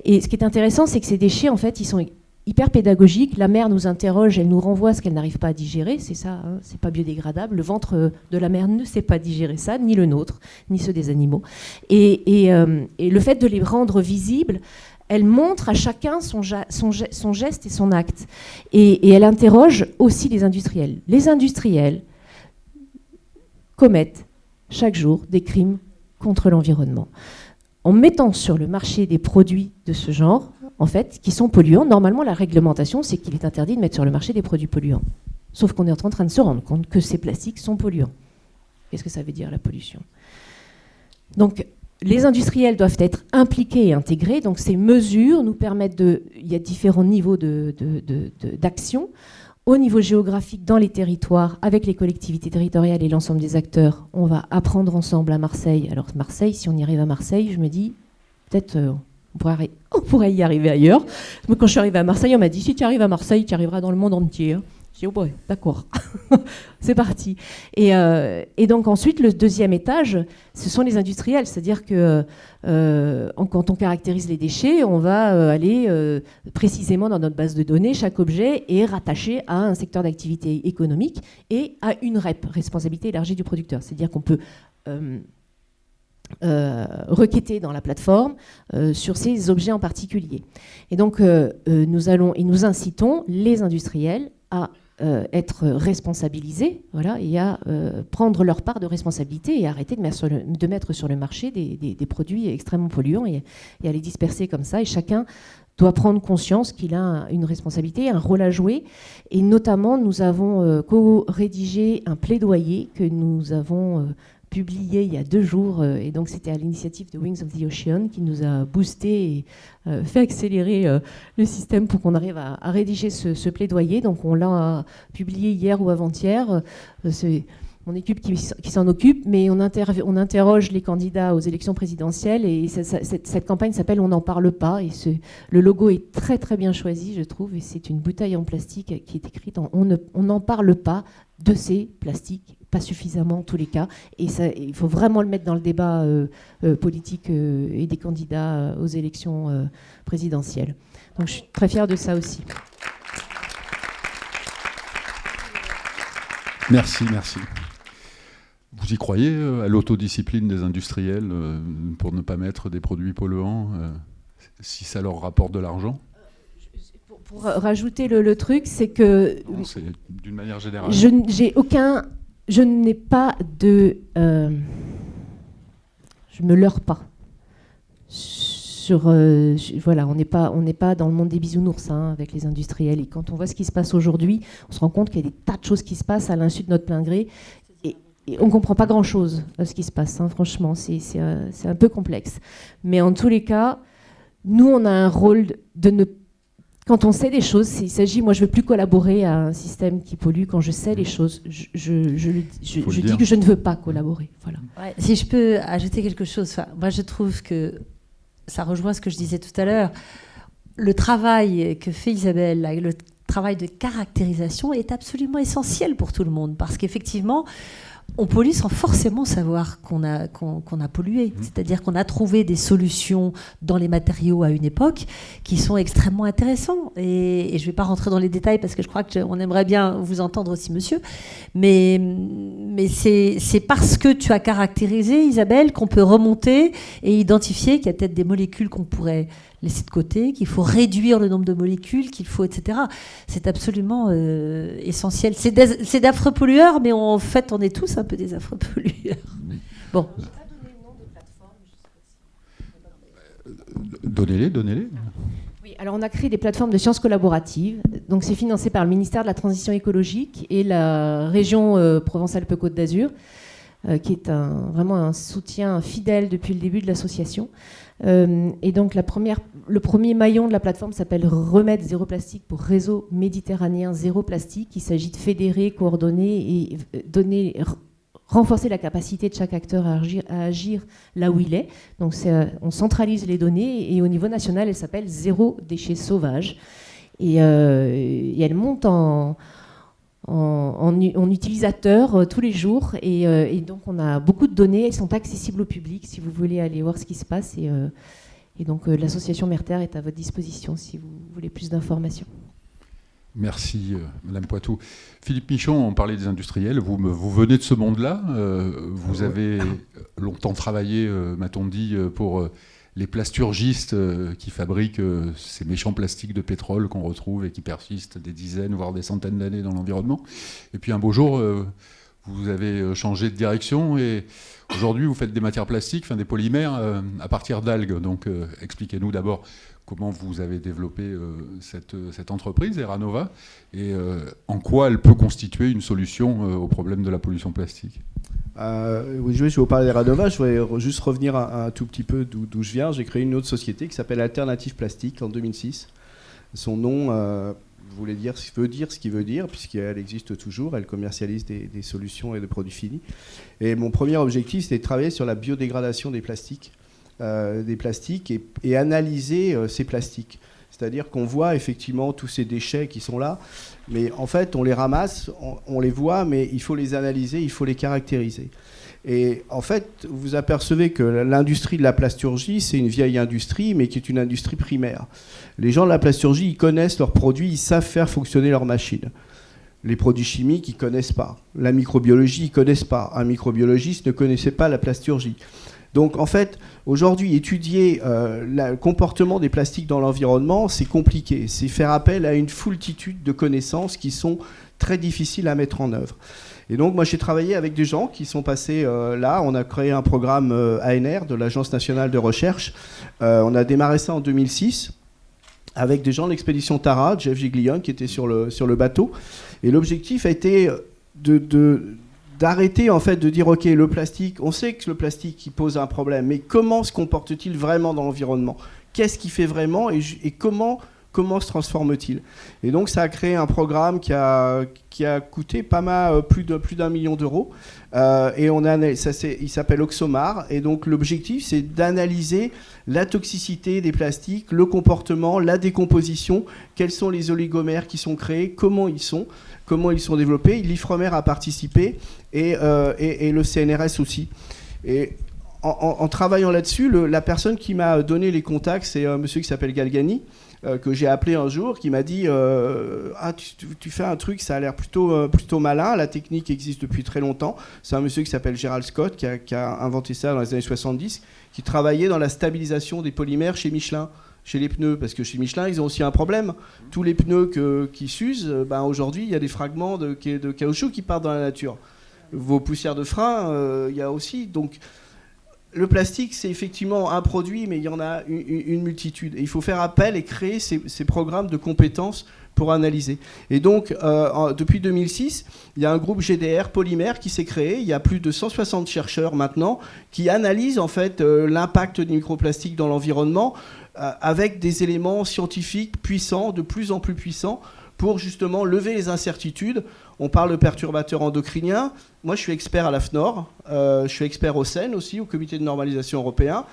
Et ce qui est intéressant, c'est que ces déchets, en fait, ils sont hyper pédagogiques. La mer nous interroge, elle nous renvoie à ce qu'elle n'arrive pas à digérer. C'est ça, c'est pas biodégradable. Le ventre de la mer ne sait pas digérer ça, ni le nôtre, ni ceux des animaux. Et le fait de les rendre visibles, elle montre à chacun son geste et son acte. Et elle interroge aussi les industriels. Les industriels commettent chaque jour des crimes contre l'environnement. En mettant sur le marché des produits de ce genre, en fait, qui sont polluants, normalement la réglementation, c'est qu'il est interdit de mettre sur le marché des produits polluants. Sauf qu'on est en train de se rendre compte que ces plastiques sont polluants. Qu'est-ce que ça veut dire, la pollution ? Donc, les industriels doivent être impliqués et intégrés. Donc ces mesures nous permettent il y a différents niveaux d'action. Au niveau géographique, dans les territoires, avec les collectivités territoriales et l'ensemble des acteurs, on va apprendre ensemble à Marseille. Alors Marseille, si on y arrive à Marseille, je me dis, peut-être on pourrait y arriver ailleurs. Moi, quand je suis arrivée à Marseille, on m'a dit, si tu arrives à Marseille, tu arriveras dans le monde entier. J'ai dit, oh ouais, d'accord, c'est parti. Et donc ensuite, le deuxième étage, ce sont les industriels. C'est-à-dire que quand on caractérise les déchets, on va aller précisément dans notre base de données. Chaque objet est rattaché à un secteur d'activité économique et à une REP, responsabilité élargie du producteur. C'est-à-dire qu'on peut requêter dans la plateforme sur ces objets en particulier. Et donc, nous incitons les industriels à être responsabilisés, voilà, et à prendre leur part de responsabilité et arrêter de mettre sur le marché des produits extrêmement polluants et à les disperser comme ça. Et chacun doit prendre conscience qu'il a une responsabilité, un rôle à jouer. Et notamment, nous avons co-rédigé un plaidoyer que nous avons publié il y a 2 jours, et donc c'était à l'initiative de Wings of the Ocean qui nous a boosté et fait accélérer le système pour qu'on arrive à rédiger ce plaidoyer. Donc on l'a publié hier ou avant-hier. C'est mon équipe qui s'en occupe, mais on interroge les candidats aux élections présidentielles et cette campagne s'appelle « On n'en parle pas » et le logo est très très bien choisi, je trouve, et c'est une bouteille en plastique qui est écrite en « On n'en parle pas de ces plastiques ». Pas suffisamment en tous les cas. Et ça, il faut vraiment le mettre dans le débat politique et des candidats aux élections présidentielles. Donc je suis très fière de ça aussi. Merci. Vous y croyez à l'autodiscipline des industriels pour ne pas mettre des produits polluants si ça leur rapporte de l'argent ? Pour rajouter le truc, c'est que... Non, c'est d'une manière générale. Je n'ai pas de... je me leurre pas. Voilà, on n'est pas dans le monde des bisounours avec les industriels. Et quand on voit ce qui se passe aujourd'hui, on se rend compte qu'il y a des tas de choses qui se passent à l'insu de notre plein gré. Et on ne comprend pas grand-chose de ce qui se passe. Franchement, c'est un peu complexe. Mais en tous les cas, nous, on a un rôle de ne pas... Quand on sait des choses, il s'agit, moi je ne veux plus collaborer à un système qui pollue. Quand je sais les choses, je dis que je ne veux pas collaborer. Voilà. Ouais, si je peux ajouter quelque chose, moi je trouve que ça rejoint ce que je disais tout à l'heure. le travail que fait Isabelle, le travail de caractérisation est absolument essentiel pour tout le monde, parce qu'effectivement, on pollue sans forcément savoir qu'on a pollué. C'est-à-dire qu'on a trouvé des solutions dans les matériaux à une époque qui sont extrêmement intéressants. Et je ne vais pas rentrer dans les détails parce que je crois qu'on aimerait bien vous entendre aussi, monsieur. Mais c'est parce que tu as caractérisé, Isabelle, qu'on peut remonter et identifier qu'il y a peut-être des molécules qu'on pourrait laisser de côté, qu'il faut réduire le nombre de molécules, qu'il faut, etc. C'est absolument essentiel. C'est d'affreux pollueurs, mais en fait, on est tous un peu des affreux pollueurs. Bon. Donnez-les. Oui, alors on a créé des plateformes de sciences collaboratives. Donc c'est financé par le ministère de la Transition écologique et la région Provence-Alpes-Côte d'Azur, qui est vraiment un soutien fidèle depuis le début de l'association. Et donc le premier maillon de la plateforme s'appelle Remède Zéro Plastique pour Réseau Méditerranéen Zéro Plastique. Il s'agit de fédérer, coordonner et renforcer la capacité de chaque acteur à agir là où il est. Donc on centralise les données et au niveau national, elle s'appelle Zéro Déchet Sauvage. Et elle monte en utilisateur tous les jours et donc on a beaucoup de données, elles sont accessibles au public si vous voulez aller voir ce qui se passe et donc l'association Merter est à votre disposition si vous voulez plus d'informations. Merci Madame Poitou. Philippe Michon, on parlait des industriels, vous venez de ce monde-là, vous avez longtemps travaillé, m'a-t-on dit, pour les plasturgistes qui fabriquent ces méchants plastiques de pétrole qu'on retrouve et qui persistent des dizaines, voire des centaines d'années dans l'environnement. Et puis un beau jour, vous avez changé de direction et aujourd'hui vous faites des matières plastiques, des polymères à partir d'algues. Donc expliquez-nous d'abord comment vous avez développé cette entreprise, Eranova, et en quoi elle peut constituer une solution au problème de la pollution plastique. Oui, je vais vous parler d'Eranova. Je voudrais juste revenir un tout petit peu d'où je viens. J'ai créé une autre société qui s'appelle Alternative Plastique en 2006. Son nom veut dire ce qu'il veut dire, puisqu'elle existe toujours. Elle commercialise des solutions et des produits finis. Et mon premier objectif, c'était de travailler sur la biodégradation des plastiques et analyser ces plastiques. C'est-à-dire qu'on voit effectivement tous ces déchets qui sont là, mais en fait, on les ramasse, on les voit, mais il faut les analyser, il faut les caractériser. Et en fait, vous apercevez que l'industrie de la plasturgie, c'est une vieille industrie, mais qui est une industrie primaire. Les gens de la plasturgie, ils connaissent leurs produits, ils savent faire fonctionner leurs machines. Les produits chimiques, ils ne connaissent pas. La microbiologie, ils ne connaissent pas. Un microbiologiste ne connaissait pas la plasturgie. Donc en fait, aujourd'hui, étudier le comportement des plastiques dans l'environnement, c'est compliqué. C'est faire appel à une foultitude de connaissances qui sont très difficiles à mettre en œuvre. Et donc moi, j'ai travaillé avec des gens qui sont passés là. On a créé un programme ANR de l'Agence nationale de recherche. On a démarré ça en 2006 avec des gens de l'expédition Tara, Jeff Giglion, qui était sur le bateau. Et l'objectif a été d'arrêter en fait de dire ok, le plastique, on sait que le plastique il pose un problème, mais comment se comporte-t-il vraiment dans l'environnement? Qu'est-ce qu'il fait vraiment et comment se transforme-t-il? Et donc ça a créé un programme qui a coûté pas mal, plus d'1 million d'euros et il s'appelle Oxomar et donc l'objectif c'est d'analyser la toxicité des plastiques, le comportement, la décomposition, quels sont les oligomères qui sont créés, comment ils sont développés. L'IFREMER a participé et le CNRS aussi. Et en travaillant là-dessus, la personne qui m'a donné les contacts, c'est un monsieur qui s'appelle Galgani, que j'ai appelé un jour, qui m'a dit tu fais un truc, ça a l'air plutôt malin, la technique existe depuis très longtemps. C'est un monsieur qui s'appelle Gerald Scott, qui a inventé ça dans les années 70, qui travaillait dans la stabilisation des polymères chez Michelin. Chez les pneus, parce que chez Michelin, ils ont aussi un problème. Tous les pneus qui s'usent, aujourd'hui, il y a des fragments de caoutchouc qui partent dans la nature. Vos poussières de frein, il y a aussi. Donc, le plastique, c'est effectivement un produit, mais il y en a une multitude. Et il faut faire appel et créer ces programmes de compétences pour analyser. Et donc, depuis 2006, il y a un groupe GDR Polymère qui s'est créé. Il y a plus de 160 chercheurs maintenant qui analysent en fait l'impact des microplastiques dans l'environnement avec des éléments scientifiques puissants, de plus en plus puissants, pour justement lever les incertitudes. On parle de perturbateurs endocriniens. Moi, je suis expert à l'AFNOR. Je suis expert au CEN aussi, au Comité de normalisation européen.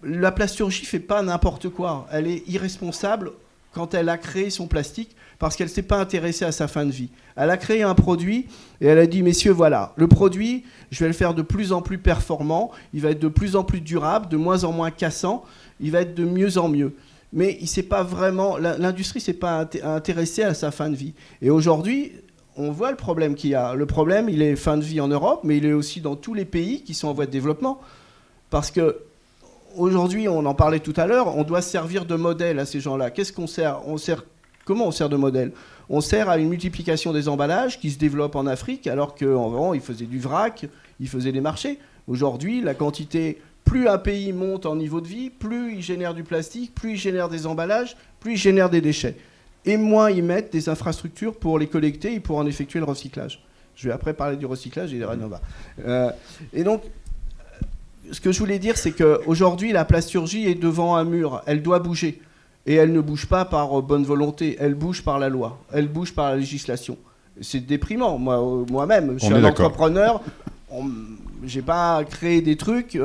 la plasturgie ne fait pas n'importe quoi. Elle est irresponsable quand elle a créé son plastique parce qu'elle ne s'est pas intéressée à sa fin de vie. Elle a créé un produit et elle a dit, messieurs, voilà, le produit, je vais le faire de plus en plus performant, il va être de plus en plus durable, de moins en moins cassant, il va être de mieux en mieux. Mais l'industrie ne s'est pas intéressée à sa fin de vie. Et aujourd'hui, on voit le problème qu'il y a. Le problème, il est fin de vie en Europe, mais il est aussi dans tous les pays qui sont en voie de développement. Parce que aujourd'hui, on en parlait tout à l'heure, on doit servir de modèle à ces gens-là. Qu'est-ce qu'on sert ? Comment on sert de modèle ? On sert à une multiplication des emballages qui se développent en Afrique, alors qu'en ils faisaient du vrac, ils faisaient des marchés. Aujourd'hui, la quantité, plus un pays monte en niveau de vie, plus il génère du plastique, plus il génère des emballages, plus il génère des déchets. Et moins ils mettent des infrastructures pour les collecter et pour en effectuer le recyclage. Je vais après parler du recyclage et des Renova. Et donc, ce que je voulais dire, c'est qu'aujourd'hui, la plasturgie est devant un mur. Elle doit bouger. Et elle ne bouge pas par bonne volonté. Elle bouge par la loi. Elle bouge par la législation. C'est déprimant. Moi-même, je suis un entrepreneur. J'ai pas créé des trucs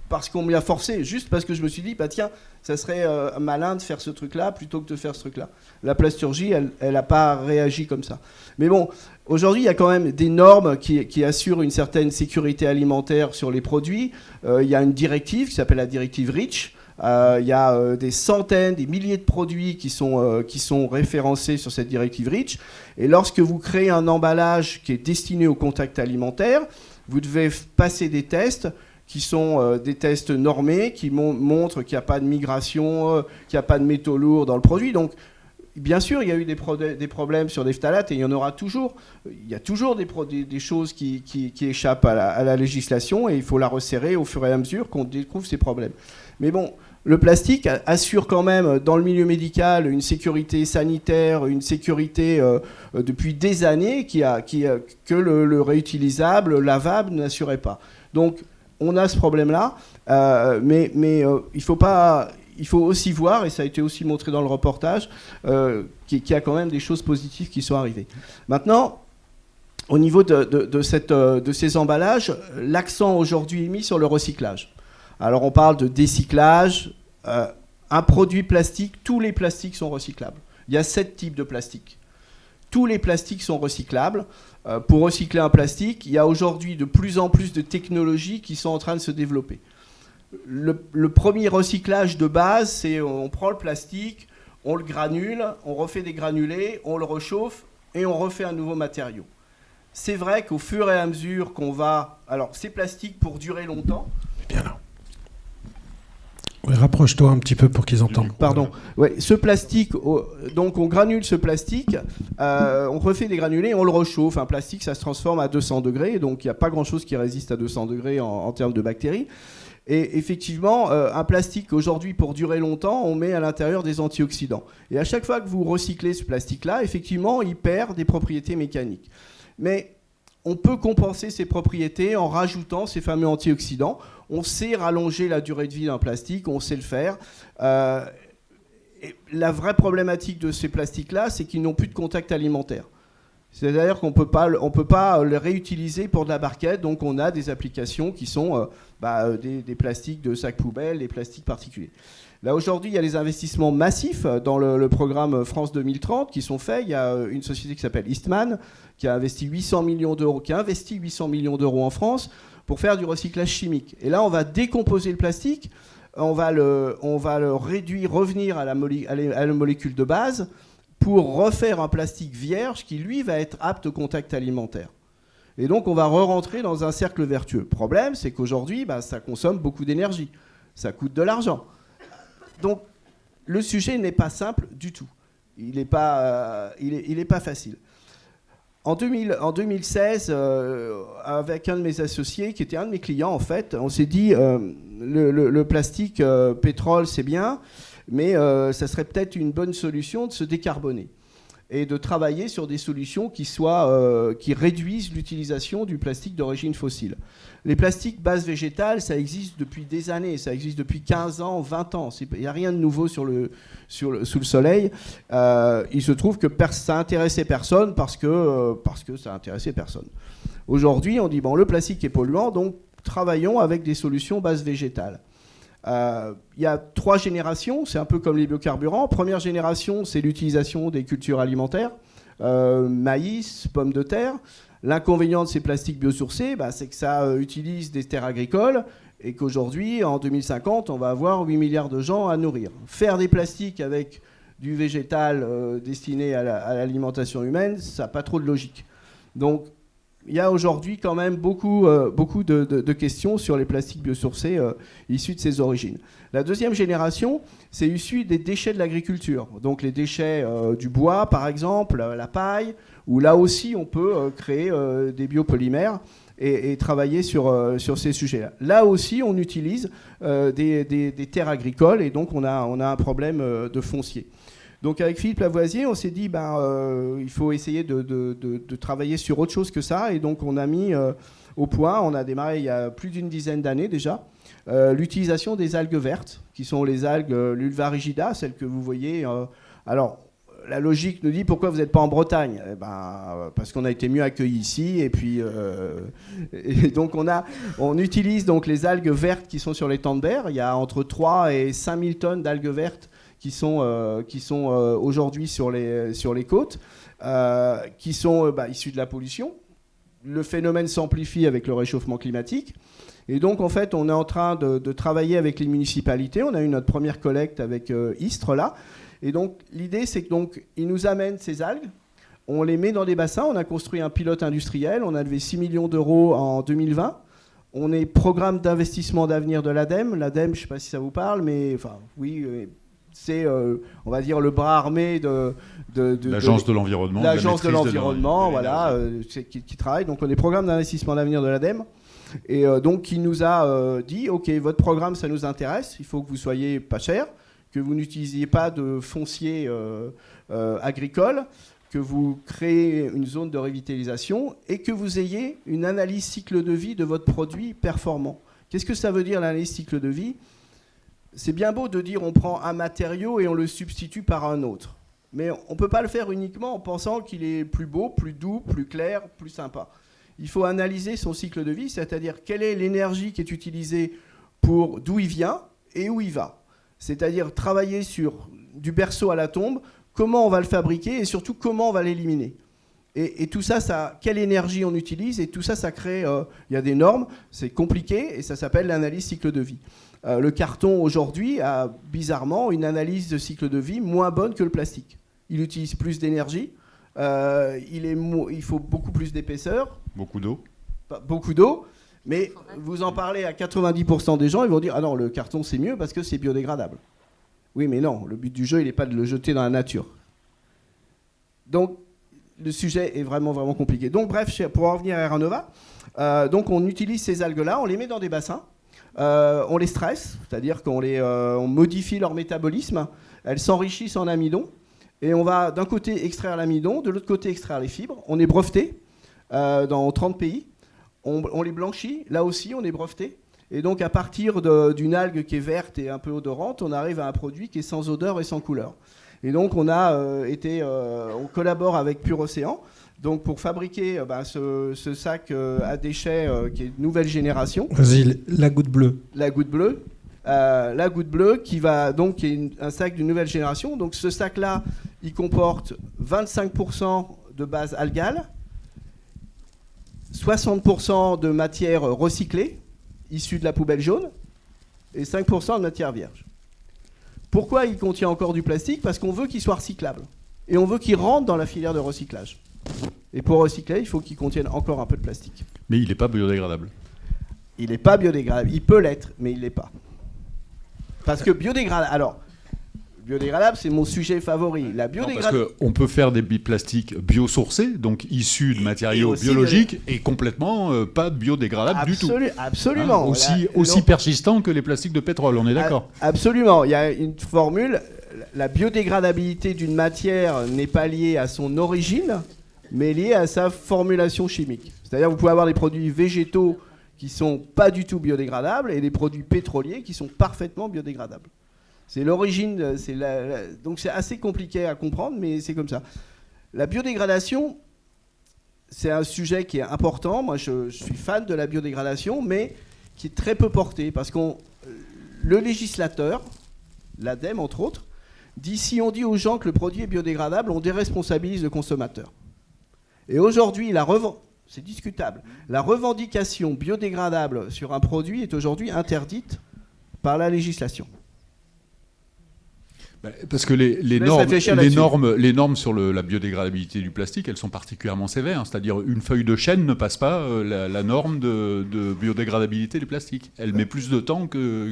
parce qu'on m'y a forcé. Juste parce que je me suis dit, bah tiens, ça serait malin de faire ce truc-là plutôt que de faire ce truc-là. La plasturgie, elle n'a pas réagi comme ça. Mais bon, aujourd'hui, il y a quand même des normes qui assurent une certaine sécurité alimentaire sur les produits. Il y a une directive qui s'appelle la directive REACH. Il y a des centaines, des milliers de produits qui sont référencés sur cette directive REACH. Et lorsque vous créez un emballage qui est destiné au contact alimentaire, vous devez passer des tests qui sont des tests normés, qui montrent qu'il n'y a pas de migration, qu'il n'y a pas de métaux lourds dans le produit. Donc, bien sûr, il y a eu des problèmes sur des phtalates et il y en aura toujours. Il y a toujours des choses qui échappent à la législation et il faut la resserrer au fur et à mesure qu'on découvre ces problèmes. Mais bon, le plastique assure quand même dans le milieu médical une sécurité sanitaire, une sécurité depuis des années que le réutilisable, le lavable n'assurait pas. Donc, on a ce problème-là, mais il faut aussi voir, et ça a été aussi montré dans le reportage, qu'il y a quand même des choses positives qui sont arrivées. Maintenant, au niveau de ces emballages, l'accent aujourd'hui est mis sur le recyclage. Alors on parle de décyclage. Un produit plastique, tous les plastiques sont recyclables. Il y a 7 types de plastiques. Tous les plastiques sont recyclables. Pour recycler un plastique, il y a aujourd'hui de plus en plus de technologies qui sont en train de se développer. Le premier recyclage de base, c'est on prend le plastique, on le granule, on refait des granulés, on le réchauffe et on refait un nouveau matériau. C'est vrai qu'au fur et à mesure qu'on va... Alors, ces plastiques, pour durer longtemps... Bien là. Oui, rapproche-toi un petit peu pour qu'ils entendent. Pardon. Ouais, ce plastique, donc on granule ce plastique, on refait des granulés, on le réchauffe. Un plastique, ça se transforme à 200 degrés, donc il n'y a pas grand-chose qui résiste à 200 degrés en termes de bactéries. Et effectivement, un plastique, aujourd'hui, pour durer longtemps, on met à l'intérieur des antioxydants. Et à chaque fois que vous recyclez ce plastique-là, effectivement, il perd des propriétés mécaniques. Mais on peut compenser ces propriétés en rajoutant ces fameux antioxydants. On sait rallonger la durée de vie d'un plastique, on sait le faire. Et la vraie problématique de ces plastiques-là, c'est qu'ils n'ont plus de contact alimentaire. C'est-à-dire qu'on ne peut pas les réutiliser pour de la barquette, donc on a des applications qui sont des plastiques de sacs poubelles, des plastiques particuliers. Là, aujourd'hui, il y a des investissements massifs dans le programme France 2030 qui sont faits. Il y a une société qui s'appelle Eastman qui a investi 800 millions d'euros en France pour faire du recyclage chimique. Et là, on va décomposer le plastique, on va le réduire, revenir à la molécule de base pour refaire un plastique vierge qui, lui, va être apte au contact alimentaire. Et donc, on va re-rentrer dans un cercle vertueux. Le problème, c'est qu'aujourd'hui, ça consomme beaucoup d'énergie. Ça coûte de l'argent. Donc, le sujet n'est pas simple du tout. Il n'est pas facile. En 2016, avec un de mes associés, qui était un de mes clients, en fait, on s'est dit, le plastique pétrole, c'est bien, mais ça serait peut-être une bonne solution de se décarboner et de travailler sur des solutions qui réduisent l'utilisation du plastique d'origine fossile. Les plastiques base végétale, ça existe depuis des années, ça existe depuis 15 ans, 20 ans. Il n'y a rien de nouveau sous le soleil. Il se trouve que ça intéressait personne parce que ça intéressait personne. Aujourd'hui, on dit, le plastique est polluant, donc travaillons avec des solutions base végétale. Il y a 3 générations, c'est un peu comme les biocarburants. Première génération, c'est l'utilisation des cultures alimentaires, maïs, pommes de terre. L'inconvénient de ces plastiques biosourcés, c'est que ça utilise des terres agricoles et qu'aujourd'hui, en 2050, on va avoir 8 milliards de gens à nourrir. Faire des plastiques avec du végétal destiné à l'alimentation humaine, ça n'a pas trop de logique. Donc, il y a aujourd'hui quand même beaucoup de questions sur les plastiques biosourcés issus de ces origines. La deuxième génération, c'est issu des déchets de l'agriculture. Donc les déchets du bois, par exemple, la paille, où là aussi on peut créer des biopolymères et travailler sur ces sujets-là. Là aussi, on utilise des terres agricoles et donc on a un problème de foncier. Donc avec Philippe Lavoisier, on s'est dit il faut essayer de travailler sur autre chose que ça. Et donc on a mis au point, on a démarré il y a plus d'une dizaine d'années déjà, l'utilisation des algues vertes, qui sont les algues l'Ulva rigida, celles que vous voyez. Alors la logique nous dit pourquoi vous n'êtes pas en Bretagne ? Parce qu'on a été mieux accueillis ici. Et puis et donc on utilise donc les algues vertes qui sont sur les temps de berre. Il y a entre 3 et 5 000 tonnes d'algues vertes qui sont aujourd'hui sur les côtes, qui sont issus de la pollution. Le phénomène s'amplifie avec le réchauffement climatique. Et donc, en fait, on est en train de travailler avec les municipalités. On a eu notre première collecte avec Istres, là. Et donc, l'idée, c'est qu'ils nous amènent ces algues. On les met dans des bassins. On a construit un pilote industriel. On a levé 6 millions d'euros en 2020. On est programme d'investissement d'avenir de l'ADEME. L'ADEME, je ne sais pas si ça vous parle, mais enfin, oui... c'est, on va dire, le bras armé de l'Agence de l'environnement. L'Agence de l'environnement, voilà, qui travaille. Donc, on est programme d'investissement d'avenir de l'ADEME. Et donc, qui nous a dit, OK, votre programme, ça nous intéresse. Il faut que vous soyez pas cher, que vous n'utilisiez pas de foncier agricole, que vous créez une zone de revitalisation et que vous ayez une analyse cycle de vie de votre produit performant. Qu'est-ce que ça veut dire, l'analyse cycle de vie ? C'est bien beau de dire on prend un matériau et on le substitue par un autre. Mais on ne peut pas le faire uniquement en pensant qu'il est plus beau, plus doux, plus clair, plus sympa. Il faut analyser son cycle de vie, c'est-à-dire quelle est l'énergie qui est utilisée pour d'où il vient et où il va. C'est-à-dire travailler sur du berceau à la tombe, comment on va le fabriquer et surtout comment on va l'éliminer. Et tout ça, quelle énergie on utilise, et tout ça, ça crée... Il y a des normes, c'est compliqué, et ça s'appelle l'analyse cycle de vie. Le carton, aujourd'hui, a bizarrement une analyse de cycle de vie moins bonne que le plastique. Il utilise plus d'énergie, il faut beaucoup plus d'épaisseur. Beaucoup d'eau. Beaucoup d'eau, mais vous en parlez à 90% des gens, ils vont dire « Ah non, le carton, c'est mieux parce que c'est biodégradable. » Oui, mais non, le but du jeu, il n'est pas de le jeter dans la nature. Donc, le sujet est vraiment, vraiment compliqué. Donc, bref, pour en revenir à Air Nova, donc on utilise ces algues-là, on les met dans des bassins, on les stresse, c'est-à-dire on modifie leur métabolisme, elles s'enrichissent en amidon, et on va d'un côté extraire l'amidon, de l'autre côté extraire les fibres. On est breveté dans 30 pays, on les blanchit, là aussi on est breveté. Et donc à partir d'une algue qui est verte et un peu odorante, on arrive à un produit qui est sans odeur et sans couleur. Et donc on collabore avec Pure Océan, donc pour fabriquer ce sac à déchets qui est de nouvelle génération. Vas-y, la goutte bleue. La goutte bleue. La goutte bleue qui est un sac d'une nouvelle génération. Donc ce sac-là, il comporte 25% de base algale, 60% de matière recyclée, issue de la poubelle jaune, et 5% de matière vierge. Pourquoi il contient encore du plastique ? Parce qu'on veut qu'il soit recyclable. Et on veut qu'il rentre dans la filière de recyclage. Et pour recycler, il faut qu'il contienne encore un peu de plastique. Mais il n'est pas biodégradable. Il n'est pas biodégradable. Il peut l'être, mais il ne l'est pas. Parce que biodégradable... Alors, biodégradable, c'est mon sujet favori. La biodégradable... Parce qu'on peut faire des plastiques biosourcés, donc issus de matériaux biologiques, et complètement pas biodégradables du tout. Absolument. Aussi persistants que les plastiques de pétrole, on est d'accord ? Absolument. Il y a une formule. La biodégradabilité d'une matière n'est pas liée à son origine, mais liée à sa formulation chimique. C'est-à-dire que vous pouvez avoir des produits végétaux qui ne sont pas du tout biodégradables et des produits pétroliers qui sont parfaitement biodégradables. C'est l'origine, donc c'est assez compliqué à comprendre, mais c'est comme ça. La biodégradation, c'est un sujet qui est important. Moi, je suis fan de la biodégradation, mais qui est très peu porté, parce que le législateur, l'ADEME entre autres, dit si on dit aux gens que le produit est biodégradable, on déresponsabilise le consommateur. Et aujourd'hui, c'est discutable. La revendication biodégradable sur un produit est aujourd'hui interdite par la législation. Parce que les normes sur la biodégradabilité du plastique, elles sont particulièrement sévères. C'est-à-dire une feuille de chêne ne passe pas la norme de biodégradabilité du plastique. Elle met plus de temps que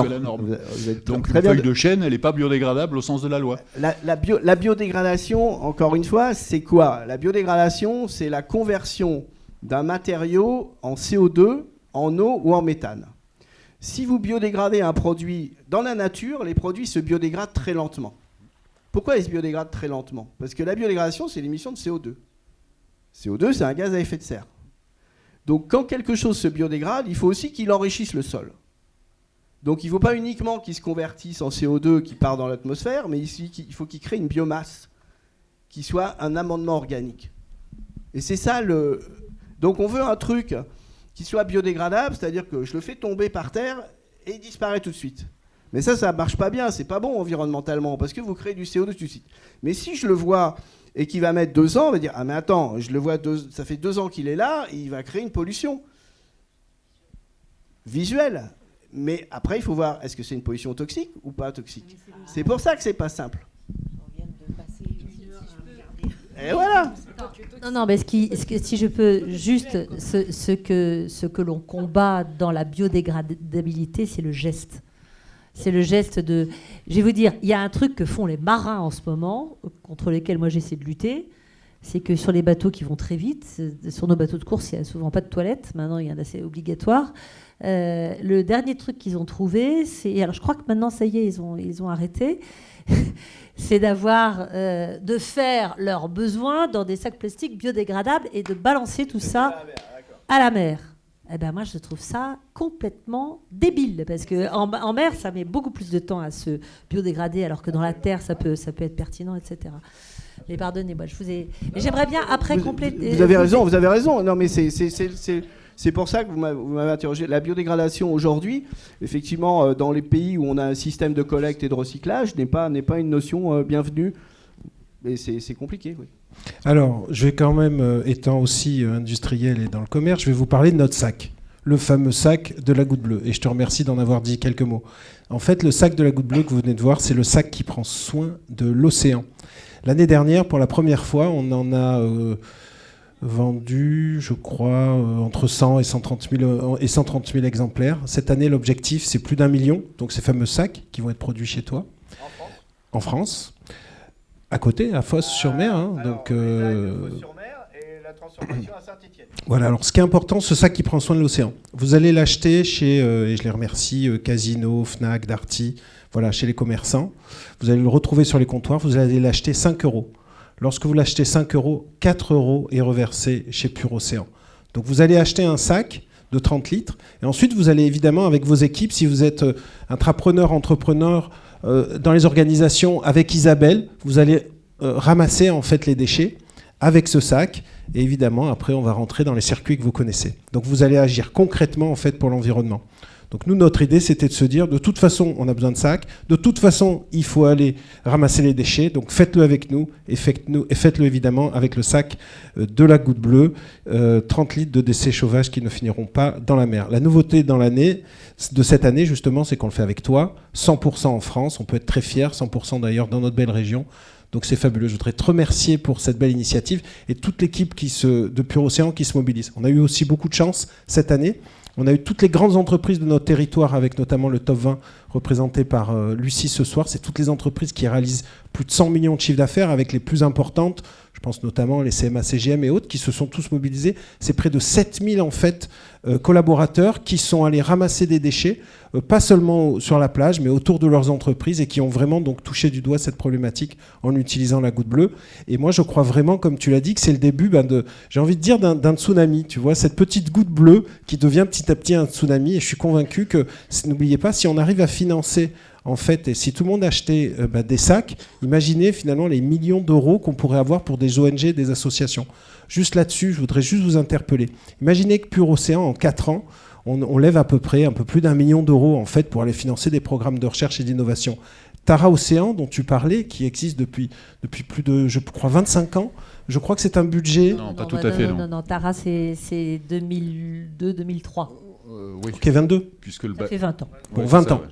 la norme. Donc une feuille de chêne, elle n'est pas biodégradable au sens de la loi. La biodégradation, encore une fois, c'est quoi? La biodégradation, c'est la conversion d'un matériau en CO2, en eau ou en méthane. Si vous biodégradez un produit dans la nature, les produits se biodégradent très lentement. Pourquoi ils se biodégradent très lentement? Parce que la biodégradation, c'est l'émission de CO2. CO2, c'est un gaz à effet de serre. Donc quand quelque chose se biodégrade, il faut aussi qu'il enrichisse le sol. Donc il ne faut pas uniquement qu'il se convertisse en CO2 qui part dans l'atmosphère, mais il faut qu'il crée une biomasse qui soit un amendement organique. Et c'est ça le... Donc on veut un truc qui soit biodégradable, c'est-à-dire que je le fais tomber par terre et il disparaît tout de suite. Mais ça ne marche pas bien, c'est pas bon environnementalement, parce que vous créez du CO2 tout de suite. Mais si je le vois et qu'il va mettre 2 ans, on va dire, ah mais attends, je le vois ça fait 2 ans qu'il est là, il va créer une pollution visuelle. Mais après, il faut voir, est-ce que c'est une pollution toxique ou pas toxique? C'est pour ça que c'est pas simple. Et voilà. Non, mais si je peux juste, ce que l'on combat dans la biodégradabilité, c'est le geste. C'est le geste de... Je vais vous dire, il y a un truc que font les marins en ce moment, contre lesquels moi j'essaie de lutter, c'est que sur les bateaux qui vont très vite, sur nos bateaux de course, il n'y a souvent pas de toilettes, maintenant il y en a, c'est obligatoire. Le dernier truc qu'ils ont trouvé, c'est... Alors je crois que maintenant, ça y est, ils ont arrêté... c'est de faire leurs besoins dans des sacs plastiques biodégradables et de balancer tout ça à la mer. Eh ben moi, je trouve ça complètement débile, parce qu'en mer, ça met beaucoup plus de temps à se biodégrader, alors que dans la terre, ça peut être pertinent, etc. Mais pardonnez-moi, mais j'aimerais bien après compléter... Vous avez raison. Non, mais c'est pour ça que vous m'avez interrogé. La biodégradation aujourd'hui, effectivement, dans les pays où on a un système de collecte et de recyclage, n'est pas une notion bienvenue. Mais c'est compliqué, oui. Alors, je vais quand même, étant aussi industriel et dans le commerce, je vais vous parler de notre sac. Le fameux sac de la goutte bleue. Et je te remercie d'en avoir dit quelques mots. En fait, le sac de la goutte bleue que vous venez de voir, c'est le sac qui prend soin de l'océan. L'année dernière, pour la première fois, on en a... vendu, je crois, entre 100 et 130 000 exemplaires. Cette année, l'objectif, c'est plus d'1 million. Donc, ces fameux sacs qui vont être produits chez toi. En France. À côté, à Fos-sur-Mer. Donc, Fos-sur-Mer et la transformation à Saint-Étienne. Voilà. Alors, ce qui est important, ce sac qui prend soin de l'océan. Vous allez l'acheter chez, et je les remercie, Casino, Fnac, Darty, voilà, chez les commerçants. Vous allez le retrouver sur les comptoirs. Vous allez l'acheter 5 €. Lorsque vous l'achetez 5 €, 4 € est reversé chez Pure Océan. Donc vous allez acheter un sac de 30 litres. Et ensuite, vous allez évidemment, avec vos équipes, si vous êtes entrepreneur, dans les organisations, avec Isabelle, vous allez ramasser en fait les déchets avec ce sac. Et évidemment, après, on va rentrer dans les circuits que vous connaissez. Donc vous allez agir concrètement en fait pour l'environnement. Donc nous, notre idée, c'était de se dire, de toute façon, on a besoin de sacs. De toute façon, il faut aller ramasser les déchets. Donc faites-le avec nous et faites-le évidemment avec le sac de la goutte bleue. 30 litres de déchets sauvages qui ne finiront pas dans la mer. La nouveauté dans l'année, de cette année, justement, c'est qu'on le fait avec toi. 100% en France. On peut être très fiers. 100% d'ailleurs dans notre belle région. Donc c'est fabuleux. Je voudrais te remercier pour cette belle initiative et toute l'équipe de Pure Océan qui se mobilise. On a eu aussi beaucoup de chance cette année. On a eu toutes les grandes entreprises de notre territoire, avec notamment le top 20 représenté par Lucie ce soir. C'est toutes les entreprises qui réalisent plus de 100 millions de chiffres d'affaires, avec les plus importantes. Je pense notamment les CMA, CGM et autres, qui se sont tous mobilisés. C'est près de 7000 en fait, collaborateurs qui sont allés ramasser des déchets, pas seulement sur la plage, mais autour de leurs entreprises, et qui ont vraiment donc touché du doigt cette problématique en utilisant la goutte bleue. Et moi, je crois vraiment, comme tu l'as dit, que c'est le début j'ai envie de dire, d'un tsunami. Tu vois, cette petite goutte bleue qui devient petit à petit un tsunami. Et je suis convaincu que, n'oubliez pas, si on arrive à financer, en fait, et si tout le monde achetait des sacs, imaginez finalement les millions d'euros qu'on pourrait avoir pour des ONG, des associations. Juste là-dessus, je voudrais juste vous interpeller. Imaginez que Pure Océan, en 4 ans, on lève à peu près un peu plus d'1 million d'euros en fait pour aller financer des programmes de recherche et d'innovation. Tara Océan, dont tu parlais, qui existe depuis plus de, je crois, 25 ans, je crois que c'est un budget... Non, pas tout à fait. Non, Tara, c'est 2002-2003. Oui. Ok, 22. Puisque Ça fait 20 ans. Bon, Ouais, 20 c'est ça, ans. ouais.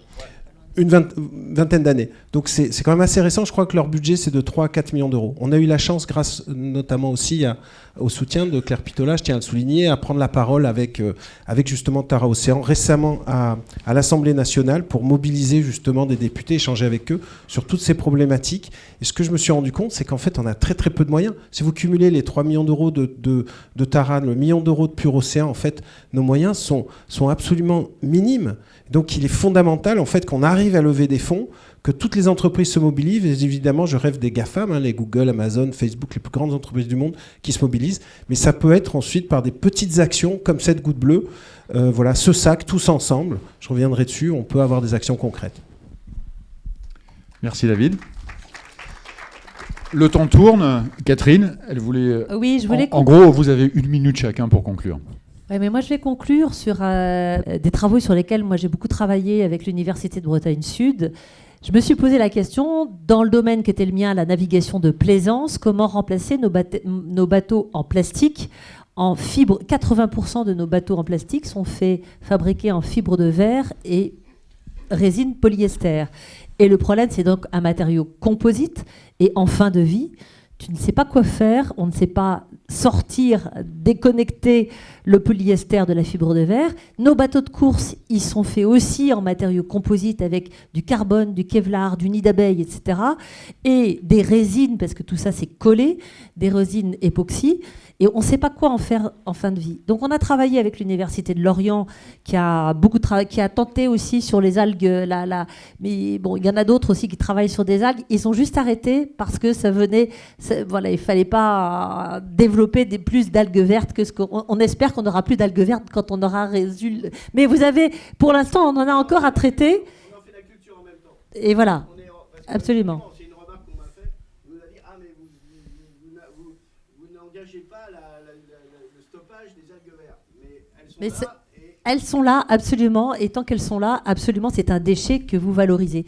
Une vingtaine d'années. Donc c'est quand même assez récent. Je crois que leur budget, c'est de 3 à 4 millions d'euros. On a eu la chance, grâce notamment aussi au soutien de Claire Pitola, je tiens à le souligner, à prendre la parole avec justement Tara Océan récemment à l'Assemblée nationale pour mobiliser justement des députés, échanger avec eux sur toutes ces problématiques. Et ce que je me suis rendu compte, c'est qu'en fait, on a très très peu de moyens. Si vous cumulez les 3 millions d'euros de Tara, le million d'euros de Pure Océan, en fait, nos moyens sont absolument minimes. Donc il est fondamental en fait qu'on arrive à lever des fonds, que toutes les entreprises se mobilisent. Et évidemment, je rêve des GAFAM, les Google, Amazon, Facebook, les plus grandes entreprises du monde qui se mobilisent. Mais ça peut être ensuite par des petites actions comme cette goutte bleue. Voilà, ce sac, tous ensemble, je reviendrai dessus, on peut avoir des actions concrètes. Merci David. Le temps tourne. Catherine, elle voulait... Oui, je voulais... En gros, vous avez 1 minute chacun pour conclure. Ouais, mais moi, je vais conclure sur des travaux sur lesquels moi j'ai beaucoup travaillé avec l'Université de Bretagne Sud. Je me suis posé la question, dans le domaine qui était le mien, la navigation de plaisance, comment remplacer nos bateaux en plastique en fibre. 80% de nos bateaux en plastique sont fabriqués en fibre de verre et résine polyester. Et le problème, c'est donc un matériau composite et en fin de vie. Tu ne sais pas quoi faire, on ne sait pas sortir, déconnecter le polyester de la fibre de verre. Nos bateaux de course, ils sont faits aussi en matériaux composites avec du carbone, du Kevlar, du nid d'abeille, etc. Et des résines, parce que tout ça c'est collé, des résines époxy. Et on ne sait pas quoi en faire en fin de vie. Donc on a travaillé avec l'Université de Lorient qui a tenté aussi sur les algues. Mais bon, il y en a d'autres aussi qui travaillent sur des algues. Ils ont juste arrêté parce que voilà, il ne fallait pas développer plus d'algues vertes que ce qu'on... On espère qu'on n'aura plus d'algues vertes quand on aura résultat. Mais vous avez, pour l'instant, on en a encore à traiter. On en fait la culture en même temps. Et voilà, absolument. C'est une remarque qu'on m'a faite. On nous a dit mais vous n'engagez pas le stoppage des algues vertes. Mais elles sont là. Elles sont là, absolument. Et tant qu'elles sont là, absolument, c'est un déchet que vous valorisez.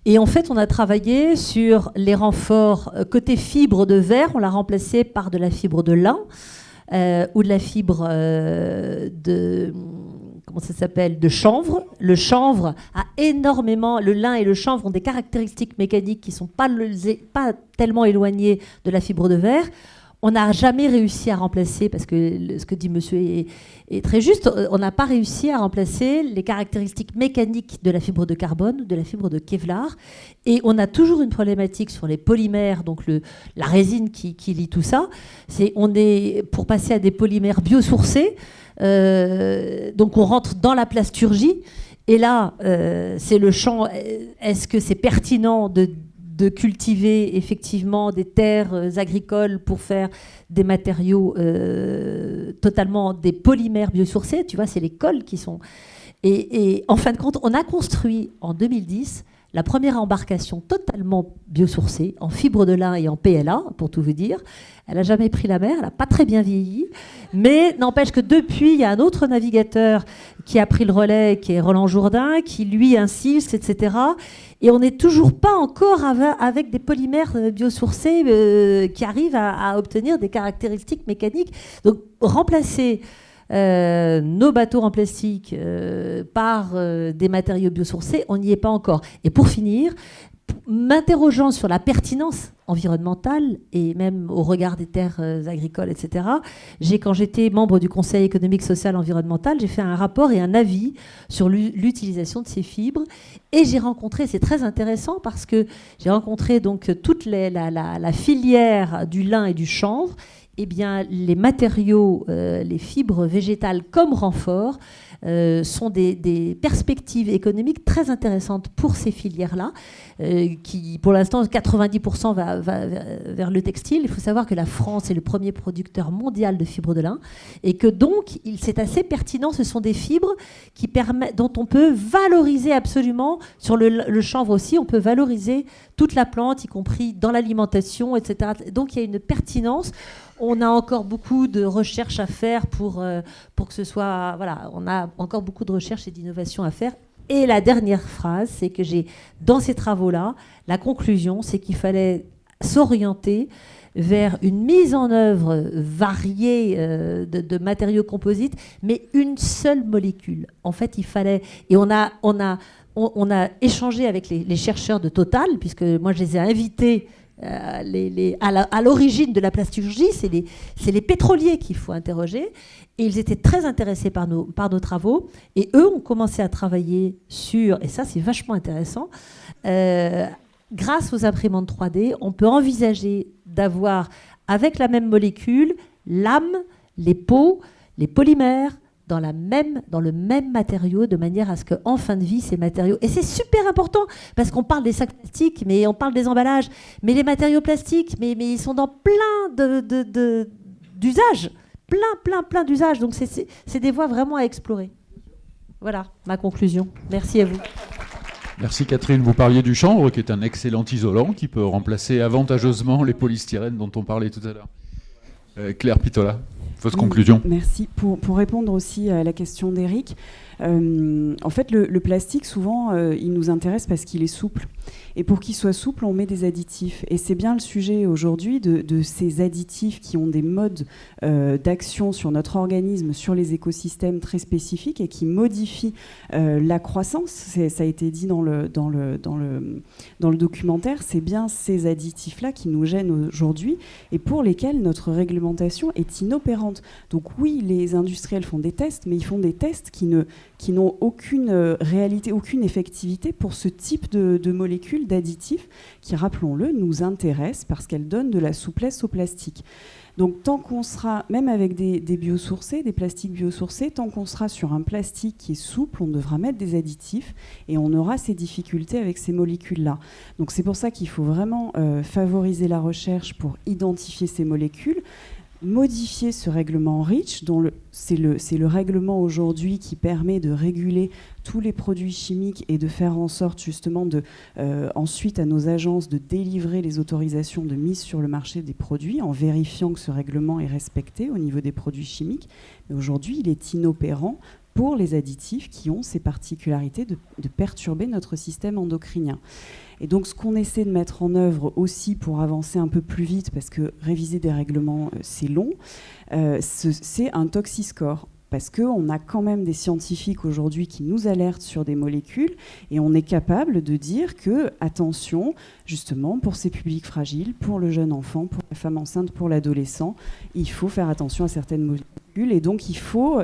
Et en fait, on a travaillé sur les renforts côté fibre de verre. On l'a remplacé par de la fibre de lin ou de la fibre de chanvre. Le chanvre a énormément... Le lin et le chanvre ont des caractéristiques mécaniques qui ne sont pas tellement éloignées de la fibre de verre. On n'a jamais réussi à remplacer, parce que ce que dit monsieur est très juste, on n'a pas réussi à remplacer les caractéristiques mécaniques de la fibre de carbone, de la fibre de Kevlar. Et on a toujours une problématique sur les polymères, donc la résine qui lie tout ça. Pour passer à des polymères biosourcés, donc on rentre dans la plasturgie. Et là, c'est le champ. Est-ce que c'est pertinent de cultiver effectivement des terres agricoles pour faire des matériaux totalement des polymères biosourcés, tu vois, c'est les cols qui sont... Et en fin de compte, on a construit en 2010 la première embarcation totalement biosourcée, en fibre de lin et en PLA, pour tout vous dire. Elle n'a jamais pris la mer, elle n'a pas très bien vieilli, mais n'empêche que depuis, il y a un autre navigateur qui a pris le relais, qui est Roland Jourdain, qui lui insiste, etc. Et on n'est toujours pas encore avec des polymères biosourcés qui arrivent à obtenir des caractéristiques mécaniques. Donc remplacer nos bateaux en plastique par des matériaux biosourcés, on n'y est pas encore. Et pour finir, m'interrogeant sur la pertinence environnementale et même au regard des terres agricoles, etc., quand j'étais membre du Conseil économique, social, environnemental, j'ai fait un rapport et un avis sur l'utilisation de ces fibres. Et j'ai rencontré, c'est très intéressant parce que j'ai rencontré donc toute la filière du lin et du chanvre. Eh bien, les matériaux, les fibres végétales comme renfort sont des perspectives économiques très intéressantes pour ces filières-là, qui, pour l'instant, 90% va vers le textile. Il faut savoir que la France est le premier producteur mondial de fibres de lin et que donc, c'est assez pertinent. Ce sont des fibres dont on peut valoriser absolument, sur le chanvre aussi, on peut valoriser toute la plante, y compris dans l'alimentation, etc. Donc, il y a une pertinence. On a encore beaucoup de recherches à faire pour que ce soit... Voilà, on a encore beaucoup de recherches et d'innovations à faire. Et la dernière phrase, c'est que dans ces travaux-là, la conclusion, c'est qu'il fallait s'orienter vers une mise en œuvre variée de matériaux composites, mais une seule molécule. En fait, il fallait... Et on a échangé avec les chercheurs de Total, puisque moi, je les ai invités à l'origine de la plasturgie, c'est les pétroliers qu'il faut interroger. Et ils étaient très intéressés par nos travaux. Et eux ont commencé à travailler sur... Et ça, c'est vachement intéressant. Grâce aux imprimantes 3D, on peut envisager d'avoir, avec la même molécule, l'âme, les peaux, les polymères, dans le même matériau, de manière à ce qu'en fin de vie, ces matériaux... Et c'est super important, parce qu'on parle des sacs plastiques, mais on parle des emballages, mais les matériaux plastiques, mais ils sont dans plein d'usages, plein d'usages. Donc c'est des voies vraiment à explorer. Voilà ma conclusion. Merci à vous. Merci Catherine. Vous parliez du chanvre, qui est un excellent isolant, qui peut remplacer avantageusement les polystyrènes dont on parlait tout à l'heure. Claire Pitola, votre conclusion. Merci. Pour répondre aussi à la question d'Éric, en fait, le plastique, souvent, il nous intéresse parce qu'il est souple. Et pour qu'il soit souple, on met des additifs. Et c'est bien le sujet aujourd'hui de ces additifs qui ont des modes d'action sur notre organisme, sur les écosystèmes très spécifiques et qui modifient la croissance. Ça a été dit dans le documentaire. C'est bien ces additifs-là qui nous gênent aujourd'hui et pour lesquels notre réglementation est inopérante. Donc oui, les industriels font des tests, mais ils font des tests qui n'ont aucune réalité, aucune effectivité pour ce type de molécules, d'additifs, qui, rappelons-le, nous intéressent parce qu'elles donnent de la souplesse au plastique. Donc tant qu'on sera, même avec des biosourcés, des plastiques biosourcés, tant qu'on sera sur un plastique qui est souple, on devra mettre des additifs et on aura ces difficultés avec ces molécules-là. Donc c'est pour ça qu'il faut vraiment favoriser la recherche pour identifier ces molécules, modifier ce règlement REACH, c'est le règlement aujourd'hui qui permet de réguler tous les produits chimiques et de faire en sorte justement ensuite à nos agences de délivrer les autorisations de mise sur le marché des produits en vérifiant que ce règlement est respecté au niveau des produits chimiques. Mais aujourd'hui, il est inopérant pour les additifs qui ont ces particularités de perturber notre système endocrinien. Et donc, ce qu'on essaie de mettre en œuvre aussi pour avancer un peu plus vite, parce que réviser des règlements, c'est long, c'est un toxiscore. Parce qu'on a quand même des scientifiques aujourd'hui qui nous alertent sur des molécules et on est capable de dire que, attention, justement, pour ces publics fragiles, pour le jeune enfant, pour la femme enceinte, pour l'adolescent, il faut faire attention à certaines molécules. Et donc, il faut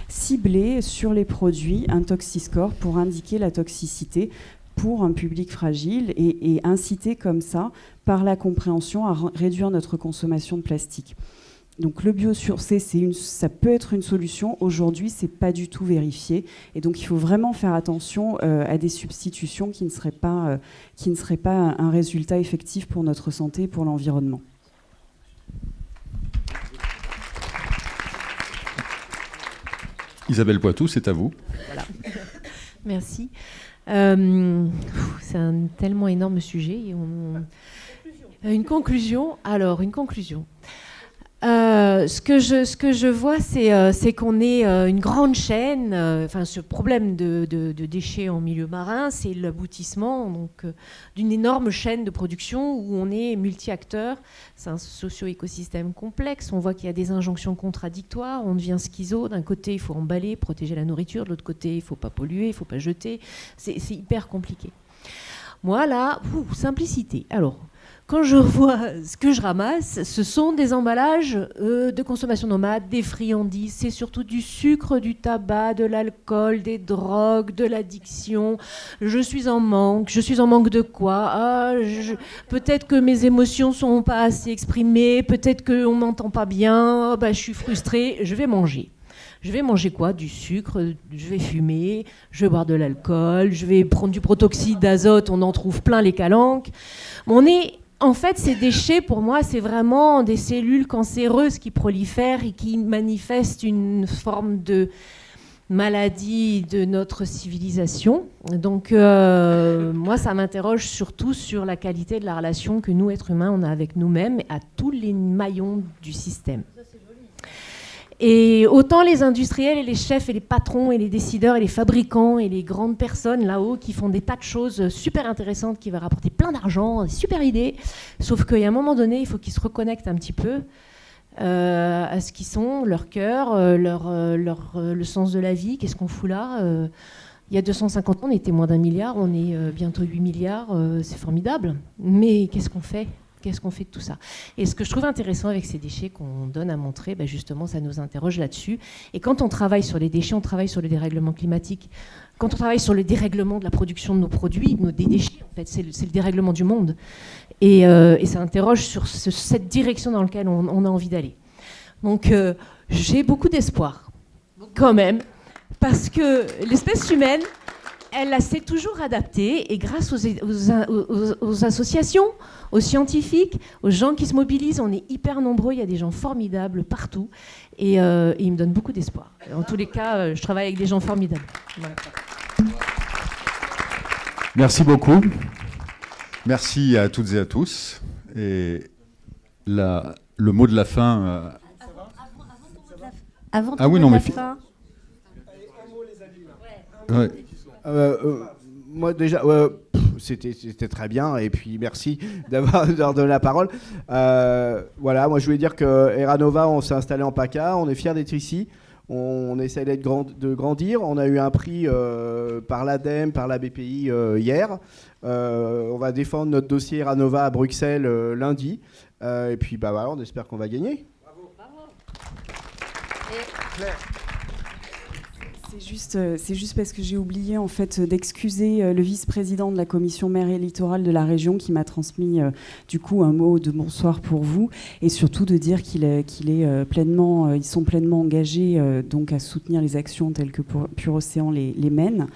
cibler sur les produits un toxiscore pour indiquer la toxicité pour un public fragile et inciter comme ça, par la compréhension, à réduire notre consommation de plastique. Donc le biosourcé, ça peut être une solution. Aujourd'hui, ce n'est pas du tout vérifié. Et donc il faut vraiment faire attention à des substitutions qui ne seraient pas un résultat effectif pour notre santé et pour l'environnement. Isabelle Poitou, c'est à vous. Voilà. Merci. C'est un tellement énorme sujet. Et une conclusion. Alors, une conclusion. Ce que je vois, c'est qu'on est une grande chaîne. Ce problème de déchets en milieu marin, c'est l'aboutissement d'une énorme chaîne de production où on est multi-acteurs. C'est un socio-écosystème complexe. On voit qu'il y a des injonctions contradictoires. On devient schizo. D'un côté, il faut emballer, protéger la nourriture. De l'autre côté, il ne faut pas polluer, il ne faut pas jeter. C'est hyper compliqué. Moi, là, simplicité. Alors, quand je vois ce que je ramasse, ce sont des emballages de consommation nomade, des friandises, c'est surtout du sucre, du tabac, de l'alcool, des drogues, de l'addiction. Je suis en manque de quoi? Peut-être que mes émotions ne sont pas assez exprimées, peut-être qu'on ne m'entend pas bien, je suis frustrée, je vais manger. Je vais manger quoi? Du sucre, je vais fumer, je vais boire de l'alcool, je vais prendre du protoxyde d'azote, on en trouve plein les calanques. En fait, ces déchets, pour moi, c'est vraiment des cellules cancéreuses qui prolifèrent et qui manifestent une forme maladie de notre civilisation. Donc moi, ça m'interroge surtout sur la qualité de la relation que nous, êtres humains, on a avec nous-mêmes, à tous les maillons du système. Et autant les industriels et les chefs et les patrons et les décideurs et les fabricants et les grandes personnes là-haut qui font des tas de choses super intéressantes, qui vont rapporter plein d'argent, des super idées, sauf qu'à un moment donné, il faut qu'ils se reconnectent un petit peu à ce qu'ils sont, leur cœur, le sens de la vie, qu'est-ce qu'on fout là il y a 250 ans, on était moins d'1 milliard, on est bientôt 8 milliards, c'est formidable. Mais qu'est-ce qu'on fait ? Qu'est-ce qu'on fait de tout ça ? Et ce que je trouve intéressant avec ces déchets qu'on donne à montrer, justement, ça nous interroge là-dessus. Et quand on travaille sur les déchets, on travaille sur le dérèglement climatique. Quand on travaille sur le dérèglement de la production de nos produits, des déchets, en fait, c'est le dérèglement du monde. Et ça interroge sur cette direction dans laquelle on a envie d'aller. Donc, j'ai beaucoup d'espoir, quand même, parce que l'espèce humaine, elle s'est toujours adaptée, et grâce aux associations, aux scientifiques, aux gens qui se mobilisent, on est hyper nombreux, il y a des gens formidables partout, et ils me donnent beaucoup d'espoir. En tous les cas, je travaille avec des gens formidables. Voilà. Merci beaucoup. Merci à toutes et à tous. Et le mot de la fin... Avant Ah oui, non, mais... Ouais. Moi déjà, c'était très bien, et puis merci d'avoir donné la parole. Voilà, moi je voulais dire que Eranova, on s'est installé en PACA, on est fiers d'être ici, on essaie de grandir, on a eu un prix par l'ADEME, par la BPI hier, on va défendre notre dossier Eranova à Bruxelles lundi, et puis voilà, on espère qu'on va gagner. Bravo. Claire. C'est juste parce que j'ai oublié en fait d'excuser le vice-président de la commission mer et littoral de la région qui m'a transmis du coup un mot de bonsoir pour vous, et surtout de dire ils sont pleinement engagés donc à soutenir les actions telles que Pure Océan les mène.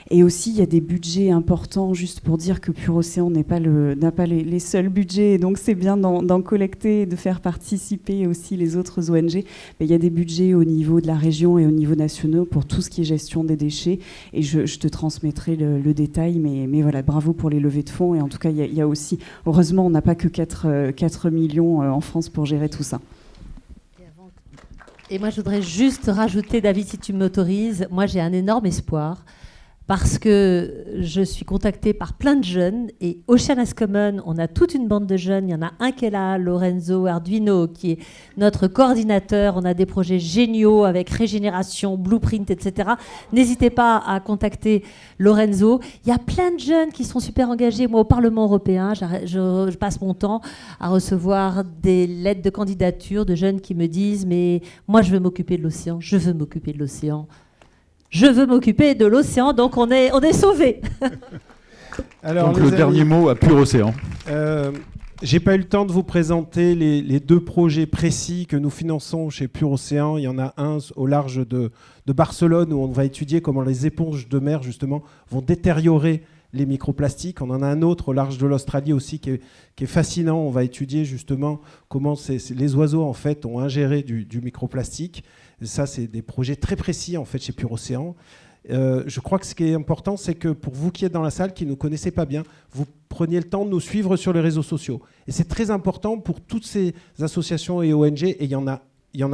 Et aussi, il y a des budgets importants, juste pour dire que Pure Océan n'a pas les seuls budgets, et donc c'est bien d'en collecter et de faire participer aussi les autres ONG. Mais il y a des budgets au niveau de la région et au niveau national pour tout ce qui est gestion des déchets, et je te transmettrai le détail, mais voilà, bravo pour les levées de fonds, et en tout cas, il y a aussi, heureusement, on n'a pas que 4 millions en France pour gérer tout ça. Et moi, je voudrais juste rajouter, David, si tu m'autorises, moi j'ai un énorme espoir, parce que je suis contactée par plein de jeunes, et Oceanas Common, on a toute une bande de jeunes, il y en a un qui est là, Lorenzo Arduino, qui est notre coordinateur, on a des projets géniaux avec Régénération, Blueprint, etc. N'hésitez pas à contacter Lorenzo. Il y a plein de jeunes qui sont super engagés. Moi, au Parlement européen, je passe mon temps à recevoir des lettres de candidature de jeunes qui me disent « mais moi, je veux m'occuper de l'océan, je veux m'occuper de l'océan ». Je veux m'occuper de l'océan, donc on est sauvés. Donc le dernier mot à Pure Océan. J'ai pas eu le temps de vous présenter les deux projets précis que nous finançons chez Pure Océan. Il y en a un au large de Barcelone, où on va étudier comment les éponges de mer justement vont détériorer les microplastiques. On en a un autre au large de l'Australie aussi qui est fascinant. On va étudier justement comment les oiseaux en fait ont ingéré du microplastique. Et ça, c'est des projets très précis en fait chez Pure Océan. Je crois que ce qui est important, c'est que pour vous qui êtes dans la salle, qui ne nous connaissez pas bien, vous preniez le temps de nous suivre sur les réseaux sociaux. Et c'est très important pour toutes ces associations et ONG, et il y en a,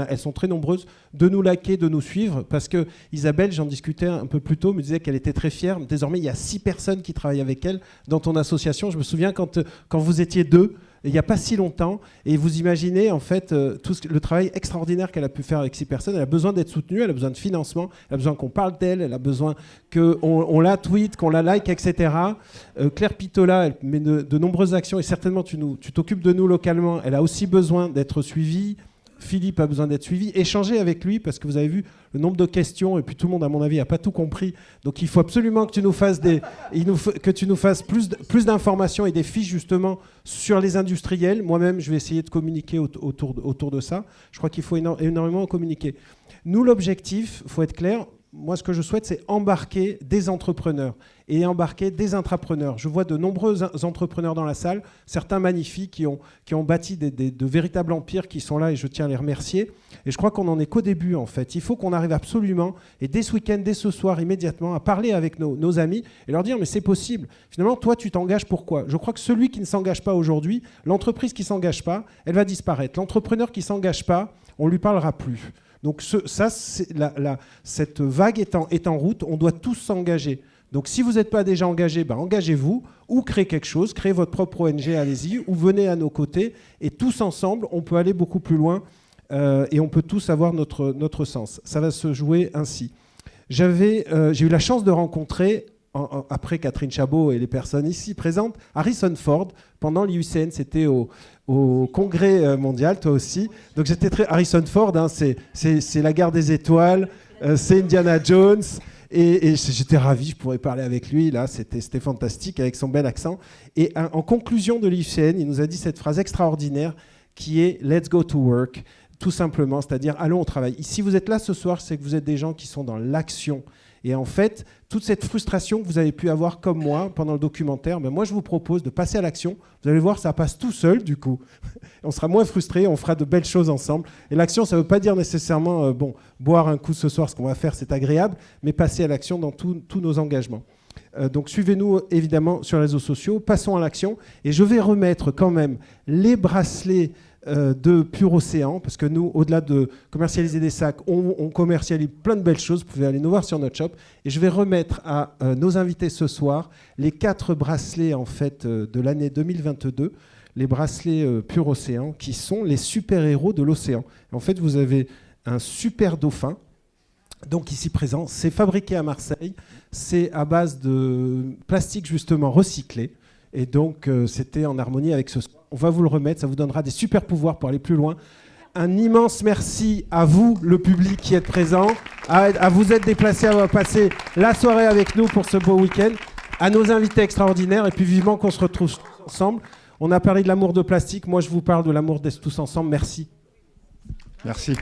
elles sont très nombreuses, de nous liker, de nous suivre, parce que Isabelle, j'en discutais un peu plus tôt, me disait qu'elle était très fière. Désormais, il y a 6 personnes qui travaillent avec elle dans ton association. Je me souviens quand vous étiez 2, il n'y a pas si longtemps, et vous imaginez en fait le travail extraordinaire qu'elle a pu faire avec 6 personnes. Elle a besoin d'être soutenue, elle a besoin de financement, elle a besoin qu'on parle d'elle, elle a besoin qu'on la tweet, qu'on la like, etc. Claire Pitola, elle met de nombreuses actions, et certainement tu t'occupes de nous localement. Elle a aussi besoin d'être suivie. Philippe a besoin d'être suivi, échanger avec lui, parce que vous avez vu le nombre de questions, et puis tout le monde, à mon avis, n'a pas tout compris. Donc il faut absolument que tu nous fasses plus d'informations et des fiches justement sur les industriels. Moi-même, je vais essayer de communiquer autour de ça. Je crois qu'il faut énormément communiquer. Nous, l'objectif, il faut être clair, moi, ce que je souhaite, c'est embarquer des entrepreneurs et embarquer des intrapreneurs. Je vois de nombreux entrepreneurs dans la salle, certains magnifiques qui ont bâti de véritables empires qui sont là et je tiens à les remercier. Et je crois qu'on n'en est qu'au début, en fait. Il faut qu'on arrive absolument, et dès ce week-end, dès ce soir, immédiatement, à parler avec nos amis et leur dire « mais c'est possible ». Finalement, toi, tu t'engages pourquoi ? Je crois que celui qui ne s'engage pas aujourd'hui, l'entreprise qui ne s'engage pas, elle va disparaître. L'entrepreneur qui ne s'engage pas, on ne lui parlera plus. Donc cette vague est en route, on doit tous s'engager. Donc si vous n'êtes pas déjà engagé, engagez-vous ou créez quelque chose, créez votre propre ONG, allez-y, ou venez à nos côtés et tous ensemble, on peut aller beaucoup plus loin et on peut tous avoir notre sens. Ça va se jouer ainsi. J'ai eu la chance de rencontrer, après Catherine Chabot et les personnes ici présentes, Harrison Ford pendant l'IUCN, c'était au congrès mondial, toi aussi. Donc j'étais très Harrison Ford, hein, c'est la guerre des étoiles, c'est Indiana Jones, et j'étais ravi, je pourrais parler avec lui là, c'était fantastique avec son bel accent. Et en conclusion de l'IUCN, il nous a dit cette phrase extraordinaire qui est Let's go to work, tout simplement, c'est-à-dire allons au travail. Si vous êtes là ce soir, c'est que vous êtes des gens qui sont dans l'action. Et en fait, toute cette frustration que vous avez pu avoir comme moi pendant le documentaire, moi je vous propose de passer à l'action. Vous allez voir, ça passe tout seul du coup. On sera moins frustrés, on fera de belles choses ensemble. Et l'action, ça ne veut pas dire nécessairement boire un coup ce soir, ce qu'on va faire, c'est agréable, mais passer à l'action dans tous nos engagements. Donc suivez-nous évidemment sur les réseaux sociaux, passons à l'action. Et je vais remettre quand même les bracelets de Pur Océan, parce que nous, au-delà de commercialiser des sacs, on commercialise plein de belles choses. Vous pouvez aller nous voir sur notre shop. Et je vais remettre à nos invités ce soir les 4 bracelets en fait, de l'année 2022, les bracelets Pur Océan, qui sont les super-héros de l'océan. En fait, vous avez un super dauphin, donc ici présent. C'est fabriqué à Marseille. C'est à base de plastique justement recyclé. Et donc, c'était en harmonie avec ce soir. On va vous le remettre, ça vous donnera des super pouvoirs pour aller plus loin. Un immense merci à vous, le public qui êtes présent, à vous être déplacés, à passer la soirée avec nous pour ce beau week-end, à nos invités extraordinaires, et puis vivement qu'on se retrouve ensemble. On a parlé de l'amour de plastique, moi je vous parle de l'amour d'être tous ensemble. Merci. Merci.